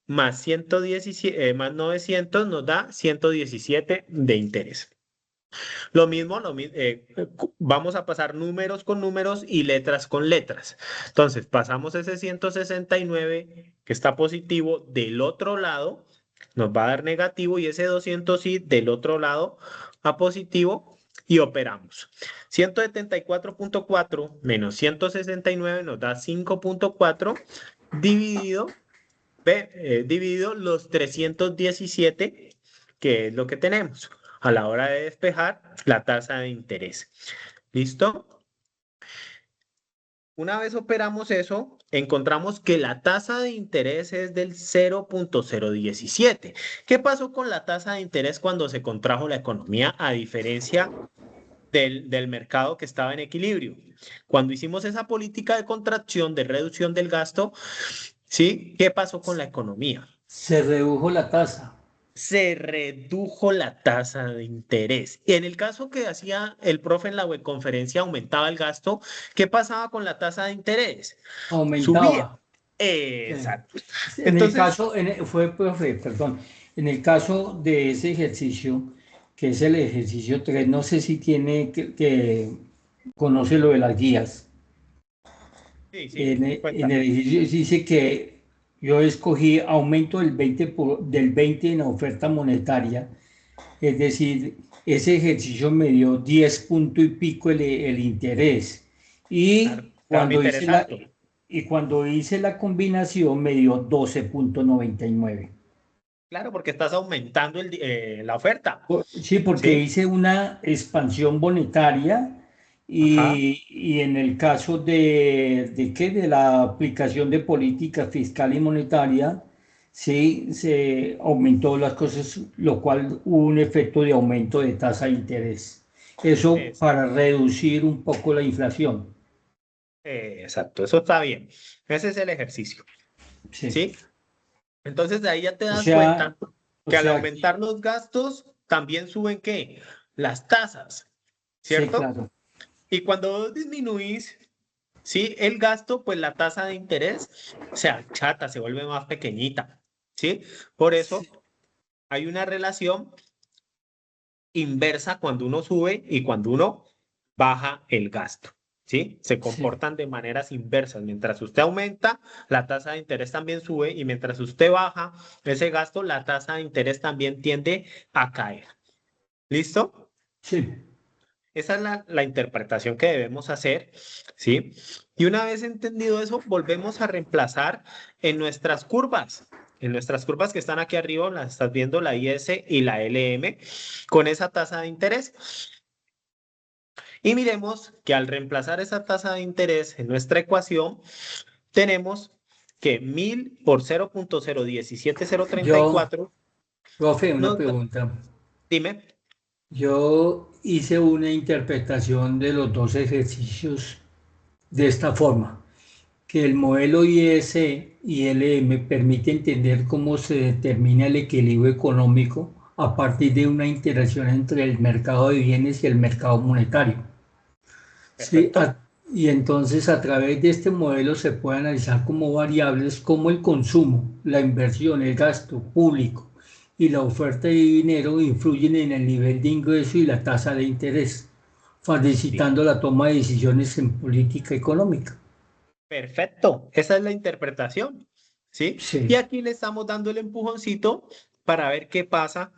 más 117, más 900 nos da 117 de interés. Vamos a pasar números con números y letras con letras. Entonces, pasamos ese 169 que está positivo del otro lado, nos va a dar negativo y ese 200 sí del otro lado a positivo y operamos. 174,4 menos 169 nos da 5,4 dividido, dividido los 317 que es lo que tenemos a la hora de despejar la tasa de interés. ¿Listo? Una vez operamos eso, encontramos que la tasa de interés es del 0,017. ¿Qué pasó con la tasa de interés cuando se contrajo la economía a diferencia del mercado que estaba en equilibrio? Cuando hicimos esa política de contracción, de reducción del gasto, ¿sí? ¿Qué pasó con la economía? se redujo la tasa. Se redujo la tasa de interés. Y en el caso que hacía el profe en la webconferencia, aumentaba el gasto, ¿qué pasaba con la tasa de interés? Subía. Aumentaba. Sí. Exacto. En el Entonces, caso, fue, profe, perdón, en el caso de ese ejercicio, que es el ejercicio 3, no sé si tiene que conoce lo de las guías. sí, En, sí, en cuéntame. el ejercicio dice que yo escogí aumento del 20 en la oferta monetaria, es decir, ese ejercicio me dio 10 puntos y pico el interés. Claro, Y te da un cuando interés hice la, alto. y cuando hice la combinación me dio 12,99. Claro, porque estás aumentando la oferta. Sí, porque ¿Sí? hice una expansión monetaria Ajá. y en el caso de la aplicación de política fiscal y monetaria, sí, se aumentó las cosas, lo cual hubo un efecto de aumento de tasa de interés. Eso Es, para reducir un poco la inflación. exacto, eso está bien. Ese es el ejercicio. Sí. ¿Sí? Entonces de ahí ya te O das sea, cuenta o que al sea, aumentar los gastos, también suben ¿qué? Las tasas, sí, ¿cierto? claro. Y cuando vos disminuís, ¿sí? El gasto, pues la tasa de interés se achata, se vuelve más pequeñita, ¿sí? Por eso Sí, hay una relación inversa cuando uno sube y cuando uno baja el gasto, ¿sí? Se sí. comportan de maneras inversas. Mientras usted aumenta, la tasa de interés también sube y mientras usted baja ese gasto, la tasa de interés también tiende a caer. ¿Listo? Sí. Esa es la interpretación que debemos hacer, ¿sí? Y una vez entendido eso, volvemos a reemplazar en nuestras curvas. En nuestras curvas que están aquí arriba, las estás viendo, la IS y la LM, con esa tasa de interés. Y miremos que al reemplazar esa tasa de interés en nuestra ecuación, tenemos que 1000 por Yo, 0.017034 profe, una nos da, pregunta. dime, Yo hice una interpretación de los dos ejercicios de esta forma, que el modelo IS y LM permite entender cómo se determina el equilibrio económico a partir de una interacción entre el mercado de bienes y el mercado monetario. Sí, perfecto. y entonces a través de este modelo se puede analizar como variables como el consumo, la inversión, el gasto público y la oferta de dinero influyen en el nivel de ingreso y la tasa de interés, Sí. facilitando la toma de decisiones en política económica. Perfecto, esa es la interpretación, ¿sí? Y Sí, aquí le estamos dando el empujoncito para ver qué pasa,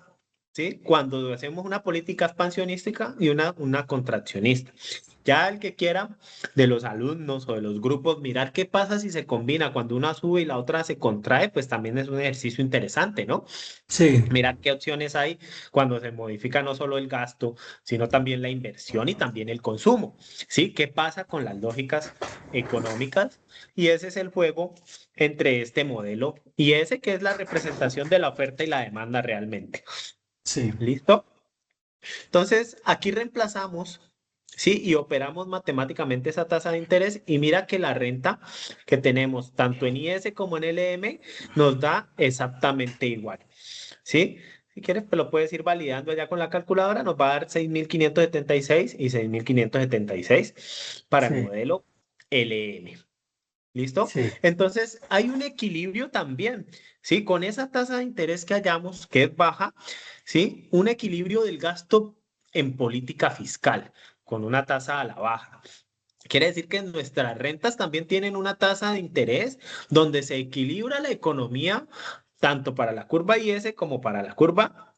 ¿sí? Cuando hacemos una política expansionística y una contraccionista. Ya el que quiera de los alumnos o de los grupos mirar qué pasa si se combina cuando una sube y la otra se contrae, pues también es un ejercicio interesante, ¿no? sí, Mirar qué opciones hay cuando se modifica no solo el gasto, sino también la inversión y también el consumo. ¿Sí? ¿Qué pasa con las lógicas económicas? Y ese es el juego entre este modelo y ese que es la representación de la oferta y la demanda realmente. sí, ¿Listo? Entonces, aquí reemplazamos, ¿sí? Y operamos matemáticamente esa tasa de interés y mira que la renta que tenemos tanto en IS como en LM nos da exactamente igual. ¿Sí? Si quieres, pues lo puedes ir validando allá con la calculadora. Nos va a dar 6.576 y 6.576 para el sí, modelo LM. ¿Listo? sí, Entonces, hay un equilibrio también, ¿sí? Con esa tasa de interés que hallamos, que es baja, ¿sí? Un equilibrio del gasto en política fiscal, con una tasa a la baja. Quiere decir que nuestras rentas también tienen una tasa de interés donde se equilibra la economía tanto para la curva IS como para la curva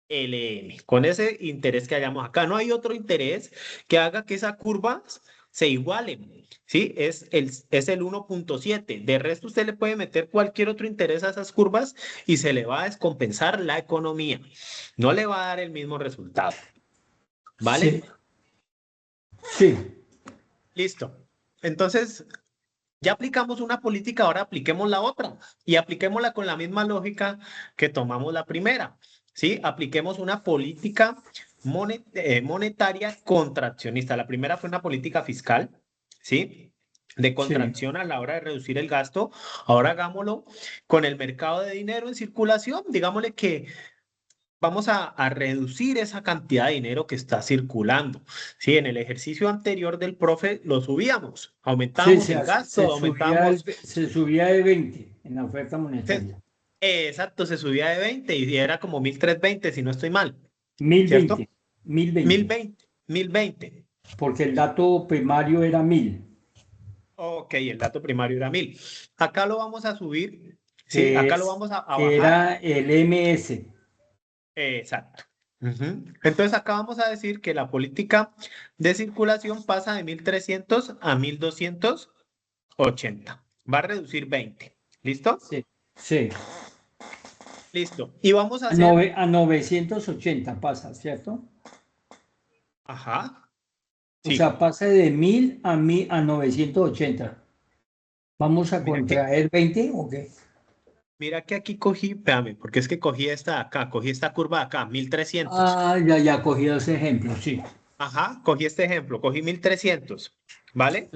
LM. Con ese interés que hayamos acá, no hay otro interés que haga que esas curvas se igualen, ¿sí? Es el 1.7. De resto, usted le puede meter cualquier otro interés a esas curvas y se le va a descompensar la economía. No le va a dar el mismo resultado, sí, ¿vale? sí. Listo. Entonces, ya aplicamos una política, ahora apliquemos la otra y apliquémosla con la misma lógica que tomamos la primera, ¿sí? Apliquemos una política monetaria contraccionista. La primera fue una política fiscal, ¿sí? De Sí. contracción a la hora de reducir el gasto. Ahora hagámoslo con el mercado de dinero en circulación. Digámosle que vamos a reducir esa cantidad de dinero que está circulando. Sí, en el ejercicio anterior del profe lo subíamos, Sí, aumentábamos el se gasto, subía, aumentábamos, se subía de 20 en la oferta se- monetaria. exacto, se subía de 20 y era como 1.320 si no estoy mal, Mil ¿cierto? veinte, mil Mil veinte, veinte, 1.020. porque el dato primario era 1000, Ok, el dato primario era 1.000. Acá lo vamos a subir, ¿sí? que, Acá lo es, vamos a que bajar. era el MS. Exacto. Ujú. Entonces acá vamos a decir que la política de circulación pasa de 1.300 a 1.280. Va a reducir 20. ¿Listo? Sí, sí. Listo. Y vamos a A, hacer, a 980 pasa, ¿cierto? ajá, O sea, sí. pasa de 1000 a, 1000 a 980. ¿Vamos a Mira que, contraer 20 o qué? mira que aquí cogí, espérame, porque es que cogí esta de acá, cogí esta curva de acá, 1.300. Ah, ya, ya cogí ese ejemplo, sí. Ajá, cogí este ejemplo, cogí 1.300. ¿Vale?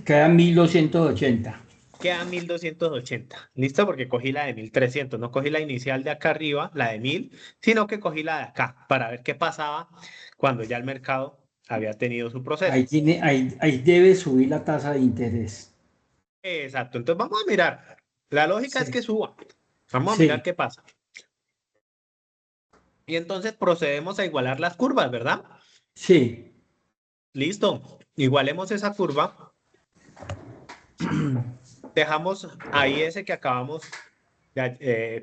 Queda 1280. Queda 1.280. ¿Listo? Porque cogí la de 1.300. No cogí la inicial de acá arriba, la de 1.000, sino que cogí la de acá para ver qué pasaba cuando ya el mercado había tenido su proceso. Ahí debe subir la tasa de interés. Exacto. Entonces vamos a mirar. La lógica es Sí, que suba. Vamos a mirar sí, qué pasa. Y entonces procedemos a igualar las curvas, ¿verdad? sí. Listo. Igualemos esa curva. Dejamos ahí ese que acabamos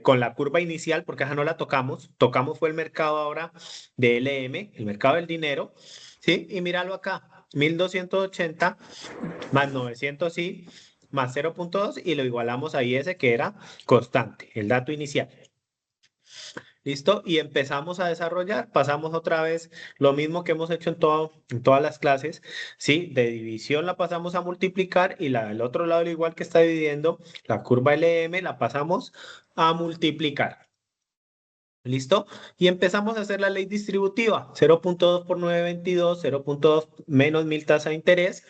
con la curva inicial, porque esa no la tocamos. Tocamos fue el mercado ahora de LM, el mercado del dinero. ¿Sí? Y míralo acá. 1.280 más 900 y más 0.2 y lo igualamos ahí ese que era constante, el dato inicial. ¿Listo? Y empezamos a desarrollar, pasamos otra vez lo mismo que hemos hecho en todas las clases, ¿sí? De división la pasamos a multiplicar y la del otro lado, al igual que está dividiendo, la curva LM la pasamos a multiplicar. ¿Listo? Y empezamos a hacer la ley distributiva. 0,2 por 922, 0,2 menos 1000 tasa de interés,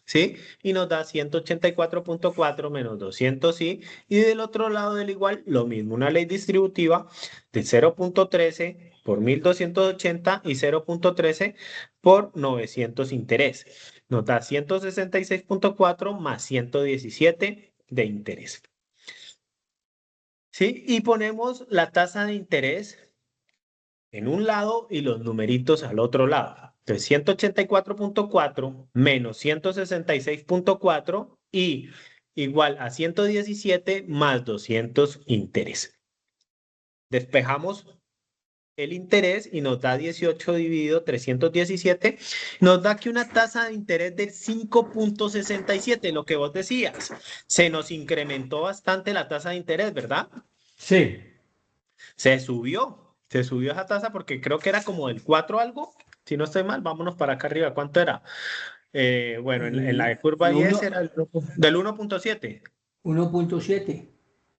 ¿sí? Y nos da 184,4 menos 200, ¿sí? Y del otro lado del igual, lo mismo, una ley distributiva de 0,13 por 1280 y 0,13 por 900 interés. Nos da 166,4 más 117 de interés. ¿Sí? Y ponemos la tasa de interés en un lado y los numeritos al otro lado. Entonces, 184,4 menos 166,4 y igual a 117 más 200 interés. Despejamos el interés y nos da 18 dividido 317. Nos da que una tasa de interés de 5,67, lo que vos decías. Se nos incrementó bastante la tasa de interés, ¿verdad? Sí, Se subió esa tasa porque creo que era como del 4 algo, si no estoy mal, vámonos para acá arriba, ¿cuánto era? Bueno, en la de curva 10 era del 1,7. 1.7.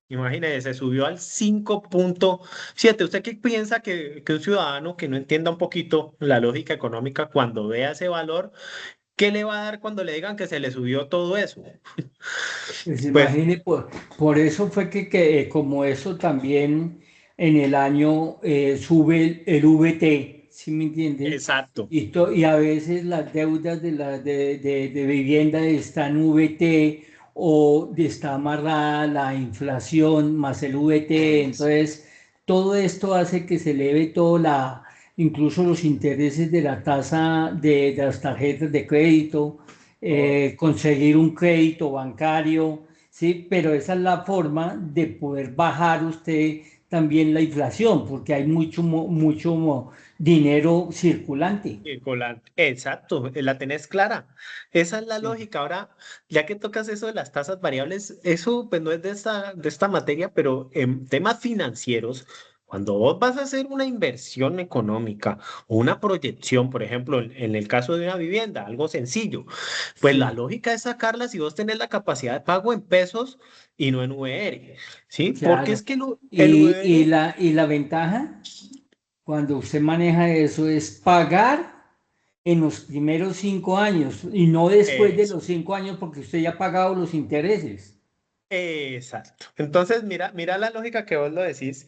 Imagínese, se subió al 5,7. ¿Usted qué piensa que un ciudadano que no entienda un poquito la lógica económica cuando vea ese valor, qué le va a dar cuando le digan que se le subió todo eso? Pues Pues, imagine, por eso fue que como eso también en el año sube el VT, ¿sí me entiende? exacto. Y a veces las deudas de vivienda están VT está amarrada la inflación más el VT, entonces todo esto hace que se eleve incluso los intereses de la tasa de las tarjetas de crédito, conseguir un crédito bancario, ¿sí? Pero esa es la forma de poder bajar usted también la inflación, porque hay mucho dinero circulante. Exacto, la tenés clara. Esa es la lógica. Ahora, ya que tocas eso de las tasas variables, eso pues no es de esta materia, pero en temas financieros, cuando vos vas a hacer una inversión económica o una proyección, por ejemplo, en el caso de una vivienda, algo sencillo, pues la Sí, lógica es sacarla si vos tenés la capacidad de pago en pesos y no en VR, ¿sí? Porque es claro. que el VR, Y la ventaja cuando usted maneja eso es pagar en los primeros 5 años y no después de es los 5 años porque usted ya ha pagado los intereses. exacto. Entonces, mira la lógica que vos lo decís.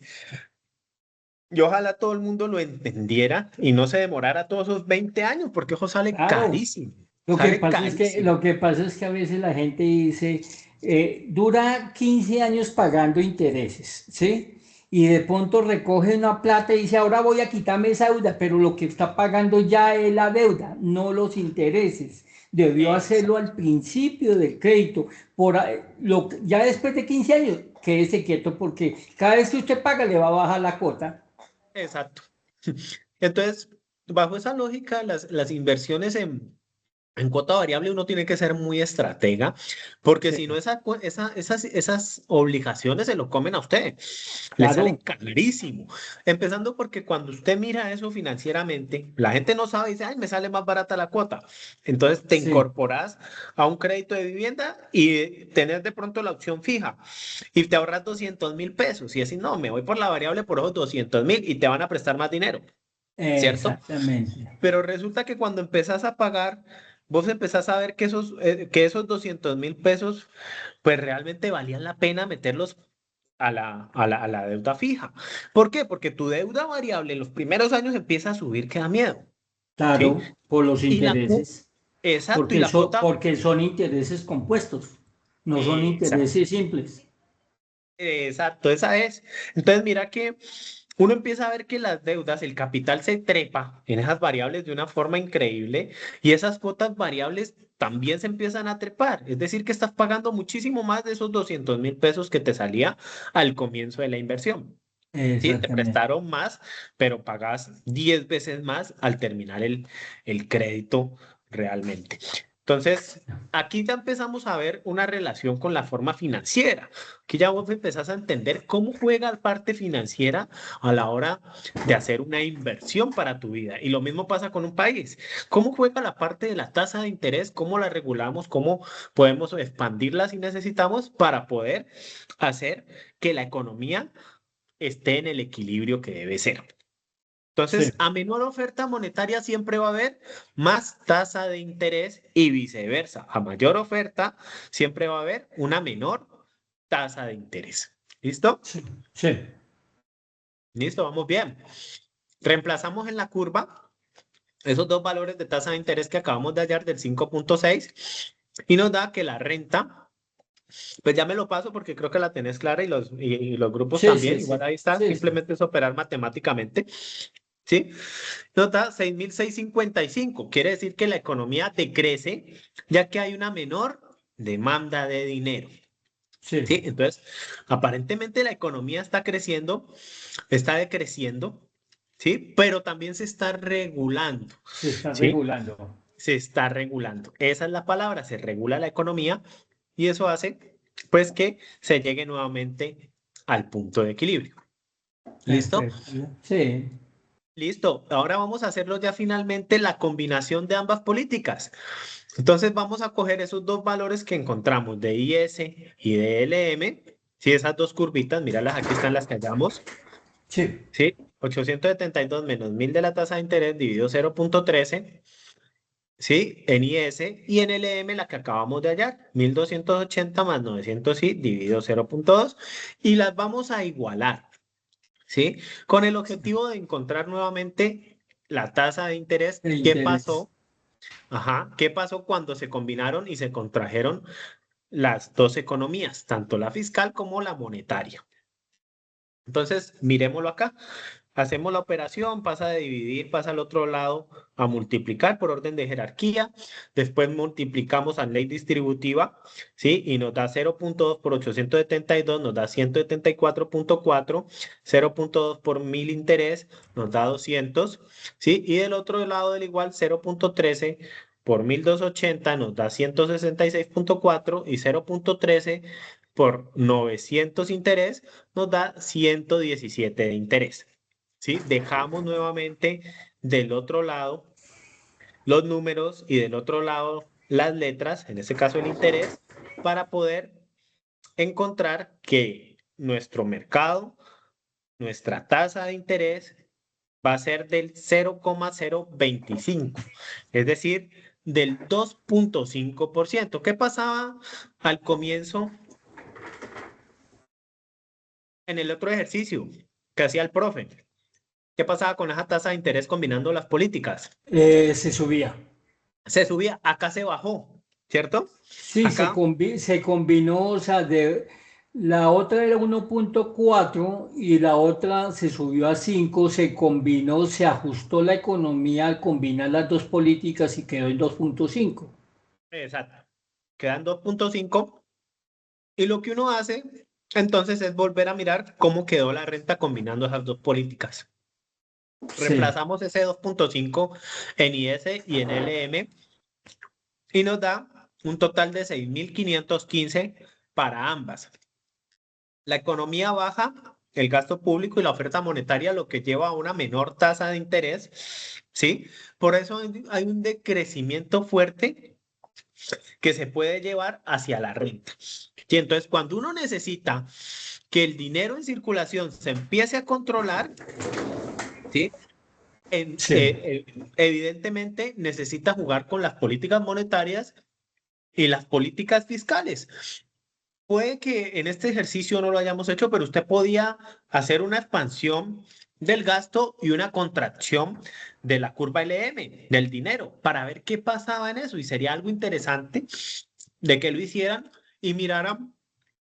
Y ojalá todo el mundo lo entendiera y no se demorara todos esos 20 años, porque eso sale Claro. carísimo. Sale carísimo. Lo que pasa es que a veces la gente dice, dura 15 años pagando intereses, ¿sí? Y de pronto recoge una plata y dice, ahora voy a quitarme esa deuda, pero lo que está pagando ya es la deuda, no los intereses. Debió hacerlo Exacto. al principio del crédito. Ya después de 15 años, quédese quieto porque cada vez que usted paga le va a bajar la cuota. Exacto. Entonces, bajo esa lógica, las inversiones en cuota variable uno tiene que ser muy estratega, porque si no, Sí, esas obligaciones se lo comen a usted, le salen claro, carísimo. Empezando porque cuando usted mira eso financieramente, la gente no sabe y dice, ay, me sale más barata la cuota. Entonces te sí. incorporas a un crédito de vivienda y tenés de pronto la opción fija y te ahorras 200.000 pesos. Y así, no, me voy por la variable por esos 200.000 y te van a prestar más dinero, ¿cierto? Exactamente. Pero resulta que cuando empezás a pagar, vos empezás a ver que esos 200.000 pesos, pues realmente valían la pena meterlos a la deuda fija. ¿Por qué? Porque tu deuda variable en los primeros años empieza a subir, que da miedo, ¿sí? Claro, por los Y intereses, exacto, y la cuota, porque son intereses compuestos, no son exacto, intereses simples. exacto, esa es. Entonces, mira que uno empieza a ver que las deudas, el capital se trepa en esas variables de una forma increíble y esas cuotas variables también se empiezan a trepar. Es decir, que estás pagando muchísimo más de esos 200.000 pesos que te salía al comienzo de la inversión. Sí, te Exactamente. prestaron más, pero pagas 10 veces más al terminar el crédito realmente. Entonces, aquí ya empezamos a ver una relación con la forma financiera. Aquí ya vos empezás a entender cómo juega la parte financiera a la hora de hacer una inversión para tu vida. Y lo mismo pasa con un país. ¿Cómo juega la parte de la tasa de interés? ¿Cómo la regulamos? ¿Cómo podemos expandirla si necesitamos para poder hacer que la economía esté en el equilibrio que debe ser? Sí, Entonces, a menor oferta monetaria siempre va a haber más tasa de interés y viceversa. A mayor oferta siempre va a haber una menor tasa de interés. ¿Listo? sí, sí, Listo, vamos bien. Reemplazamos en la curva esos dos valores de tasa de interés que acabamos de hallar del 5,6 y nos da que la renta, pues ya me lo paso porque creo que la tenés clara y los grupos sí, también, sí, igual sí, ahí está, sí, sí. simplemente es operar matemáticamente. ¿Sí? Nota 6.655. Quiere decir que la economía decrece ya que hay una menor demanda de dinero. ¿Sí? Sí, Entonces, aparentemente la economía está creciendo, está decreciendo, ¿sí? Pero también se está regulando, se está ¿sí? regulando. Se está regulando. Esa es la palabra, se regula la economía y eso hace, pues, que se llegue nuevamente al punto de equilibrio. ¿Listo? Perfecto. Sí, Listo, ahora vamos a hacerlo ya finalmente la combinación de ambas políticas. Entonces vamos a coger esos dos valores que encontramos de IS y de LM, si esas dos curvitas, míralas, aquí están las que hallamos, sí, ¿sí? 872 menos 1000 de la tasa de interés dividido 0,13, ¿sí? En IS y en LM la que acabamos de hallar, 1280 más 900 y dividido 0,2 y las vamos a igualar. ¿Sí? Con el objetivo de encontrar nuevamente la tasa de interés. el ¿Qué interés. pasó? Ajá, ¿qué pasó cuando se combinaron y se contrajeron las dos economías, tanto la fiscal como la monetaria? Entonces, miremoslo acá. Hacemos la operación, pasa de dividir, pasa al otro lado a multiplicar por orden de jerarquía. Después multiplicamos a ley distributiva, ¿sí? Y nos da 0,2 por 872, nos da 174,4. 0,2 por 1000 interés, nos da 200, ¿sí? Y del otro lado del igual, 0,13 por 1280 nos da 166,4 y 0,13 por 900 interés nos da 117 de interés. ¿Sí? Dejamos nuevamente del otro lado los números y del otro lado las letras, en este caso el interés, para poder encontrar que nuestro mercado, nuestra tasa de interés va a ser del 0,025, es decir, del 2,5%. ¿Qué pasaba al comienzo en el otro ejercicio que hacía el profe? ¿Qué pasaba con esa tasa de interés combinando las políticas? Se subía. Se subía, acá se bajó, ¿cierto? Sí, Acá, se combinó, o sea, la otra era 1,4 y la otra se subió a 5, se combinó, se ajustó la economía al combinar las dos políticas y quedó en 2,5. exacto, quedan 2,5 y lo que uno hace entonces es volver a mirar cómo quedó la renta combinando esas dos políticas. Sí, Reemplazamos ese 2,5 en IS y en LM y nos da un total de 6.515 para ambas. La economía baja, el gasto público y la oferta monetaria, lo que lleva a una menor tasa de interés, ¿sí? Por eso hay un decrecimiento fuerte que se puede llevar hacia la renta. Y entonces, cuando uno necesita que el dinero en circulación se empiece a controlar, ¿sí? sí, Evidentemente necesita jugar con las políticas monetarias y las políticas fiscales. Puede que en este ejercicio no lo hayamos hecho, pero usted podía hacer una expansión del gasto y una contracción de la curva LM, del dinero, para ver qué pasaba en eso. Y sería algo interesante de que lo hicieran y miraran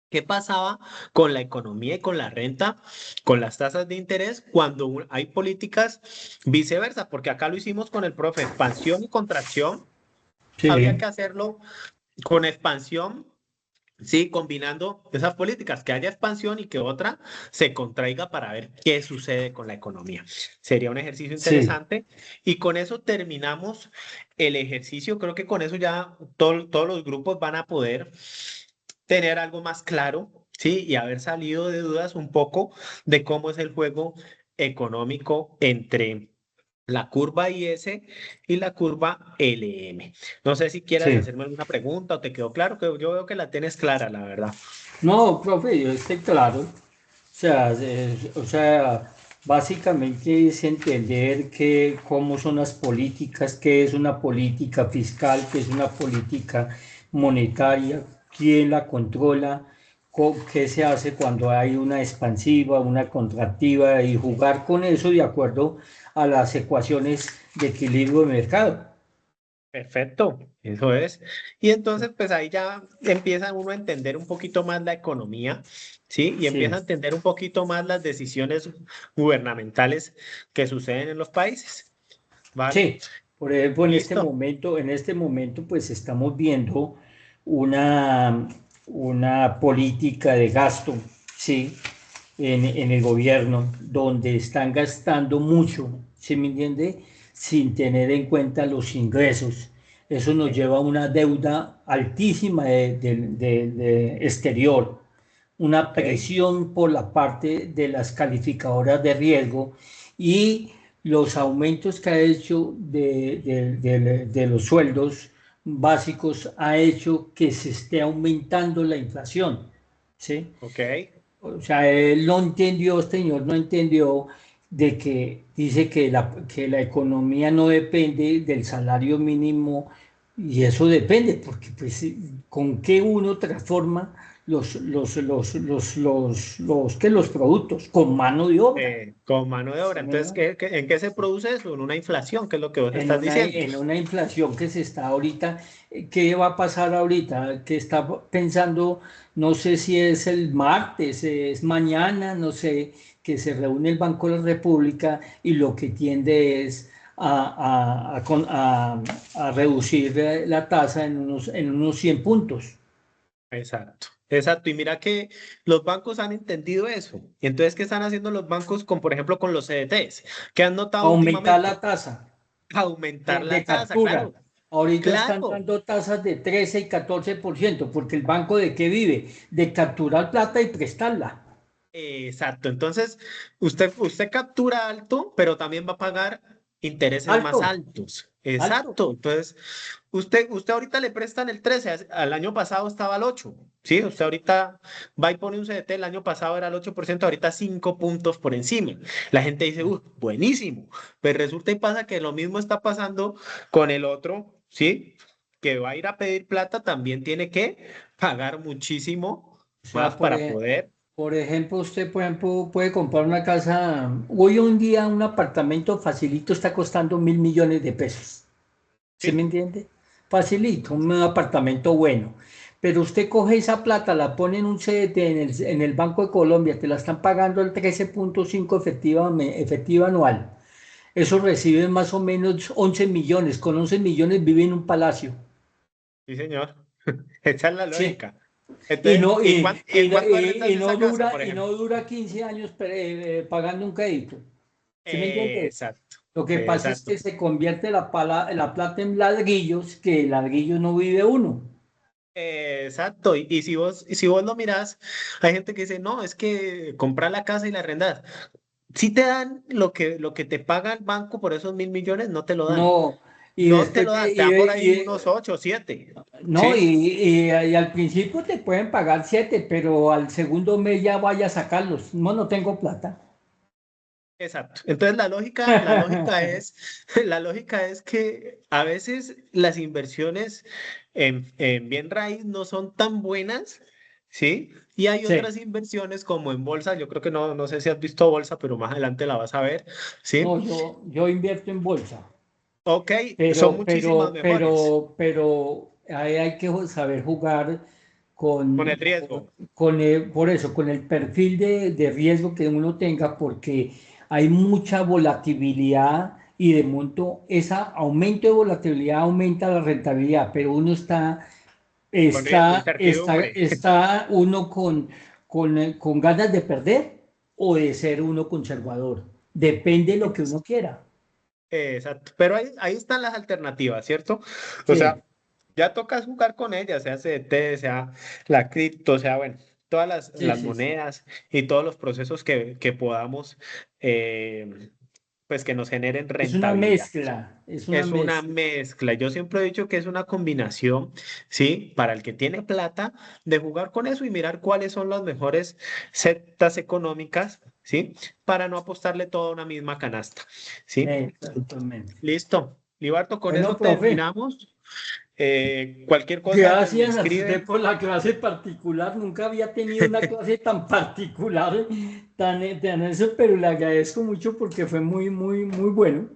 qué pasaba con la economía y con la renta, con las tasas de interés, cuando hay políticas viceversa, porque acá lo hicimos con el profe, expansión y contracción. Habría sí, que hacerlo con expansión Sí, combinando esas políticas, que haya expansión y que otra se contraiga para ver qué sucede con la economía. Sería un ejercicio Sí, interesante y con eso terminamos el ejercicio. Creo que con eso ya todos los grupos van a poder tener algo más claro, ¿sí? Y haber salido de dudas un poco de cómo es el juego económico entre la curva IS y la curva LM. No sé si quieras sí. hacerme alguna pregunta o te quedó claro, que yo veo que la tienes clara, la verdad. No, profe, yo estoy claro. O sea, básicamente es entender cómo son las políticas, qué es una política fiscal, qué es una política monetaria, quién la controla, qué se hace cuando hay una expansiva, una contractiva y jugar con eso de acuerdo a las ecuaciones de equilibrio de mercado. Perfecto, eso es. Y entonces, pues ahí ya empieza uno a entender un poquito más la economía, ¿sí? Y Sí. empieza a entender un poquito más las decisiones gubernamentales que suceden en los países, ¿vale? Sí, por ejemplo, Listo. en este momento, pues estamos viendo una, una política de gasto, sí, en el gobierno, donde están gastando mucho, ¿sí me entiende? Sin tener en cuenta los ingresos. Eso nos lleva a una deuda altísima de exterior, una Ok, presión por la parte de las calificadoras de riesgo y los aumentos que ha hecho de los sueldos básicos ha hecho que se esté aumentando la inflación, ¿sí? ok. O sea, él no entendió, este señor no entendió de que dice que la economía no depende del salario mínimo y eso depende, porque pues con qué uno transforma los productos, con mano de obra. Con mano de obra. ¿Sí me Entonces, entiende? ¿en qué se produce eso? En una inflación, que es lo que vos estás diciendo. En una inflación que se está ahorita, ¿qué va a pasar ahorita? Que está pensando, no sé si es el martes, es mañana, no sé, que se reúne el Banco de la República y lo que tiende es a reducir la tasa en unos 100 puntos. Exacto, exacto. Y mira que los bancos han entendido eso. Y entonces, ¿qué están haciendo los bancos con, por ejemplo, con los CDTs? ¿Qué han notado Aumentar la últimamente? tasa Aumentar de la tasa, captura. claro, Ahorita están claro. dando tasas de 13 y 14%, porque el banco de qué vive? De capturar plata y prestarla. Exacto. Entonces, usted captura alto, pero también va a pagar intereses más Alto, altos. alto. Exacto. Entonces, usted ahorita le prestan el 13, al año pasado estaba al 8. Sí, usted ahorita va y pone un CDT, el año pasado era el 8%, ahorita 5 puntos por encima. La gente dice, buenísimo. Pero resulta y pasa que lo mismo está pasando con el otro, ¿sí? Que va a ir a pedir plata, también tiene que pagar muchísimo O más sea, para poder. por ejemplo, usted, por ejemplo, puede comprar una casa. Hoy en día un apartamento facilito está costando 1.000 millones de pesos. ¿Sí me Sí, entiende? Facilito, un apartamento bueno. Pero usted coge esa plata, la pone en un CDT en el Banco de Colombia, te la están pagando el 13,5 efectiva anual. Eso recibe más o menos 11 millones. Con 11 millones vive en un palacio. sí, señor. Esa es la Sí. lógica. Entonces, ¿y en cuánto arrendas esa casa, por Y no ejemplo? dura 15 años pagando un crédito. ¿Sí me entiende? Exacto, Lo que pasa es que exacto. se convierte la plata en ladrillos, que el ladrillo no vive uno. Exacto. Y si vos lo mirás, hay gente que dice, no, es que comprar la casa y la arrendas. Si te dan lo que te paga el banco por esos 1.000 millones, no te lo dan. No, y No te después lo dan, te dan por ahí unos 8 o 7. no, ¿Sí? y al principio te pueden pagar 7, pero al segundo mes ya vaya a sacarlos. No, no tengo plata. Exacto. Entonces la lógica es, la lógica es que a veces las inversiones en bien raíz no son tan buenas, ¿sí? Y hay Sí, otras inversiones como en bolsa, yo creo que no sé si has visto bolsa, pero más adelante la vas a ver, ¿sí? no, yo invierto en bolsa. Ok, son muchísimas mejores Pero ahí hay que saber jugar con el con, riesgo. por eso, con el perfil de riesgo que uno tenga, porque hay mucha volatilidad y ese aumento de volatilidad aumenta la rentabilidad, pero uno está con riesgo, ¿Está, está, incertidumbre. está uno con ganas de perder o de ser uno conservador? Depende de lo que uno quiera. Exacto, pero ahí están las alternativas, ¿cierto? O Sí, sea, ya toca jugar con ellas, sea CDT, sea la cripto, sea, bueno, todas sí, las sí, sí. monedas y todos los procesos que podamos, pues que nos generen Es una rentabilidad. mezcla, es una Es una mezcla. mezcla. Yo siempre he dicho que es una combinación, ¿sí? Para el que tiene plata, de jugar con eso y mirar cuáles son las mejores setas económicas, ¿sí? Para no apostarle toda una misma canasta, ¿sí? Exactamente. Listo. Libardo, con Bueno, eso profe, terminamos. Cualquier cosa, pues me gracias a escribe. usted por la clase particular. Nunca había tenido una clase tan particular, tan eso, pero le agradezco mucho porque fue muy, muy, muy bueno.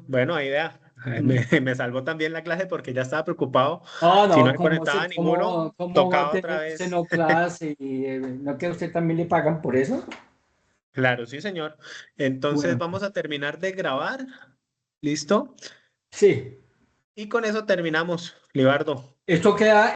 Bueno, idea. Mm. Me salvó también la clase porque ya estaba preocupado. Ah, Si no no, se conectaba ninguno, cómo va a tocaba tener otra usted vez. no clase? Y, ¿no que a usted también le pagan por eso? Claro, sí, señor. Entonces Bueno, vamos a terminar de grabar. ¿Listo? sí, Y con eso terminamos, Libardo. esto queda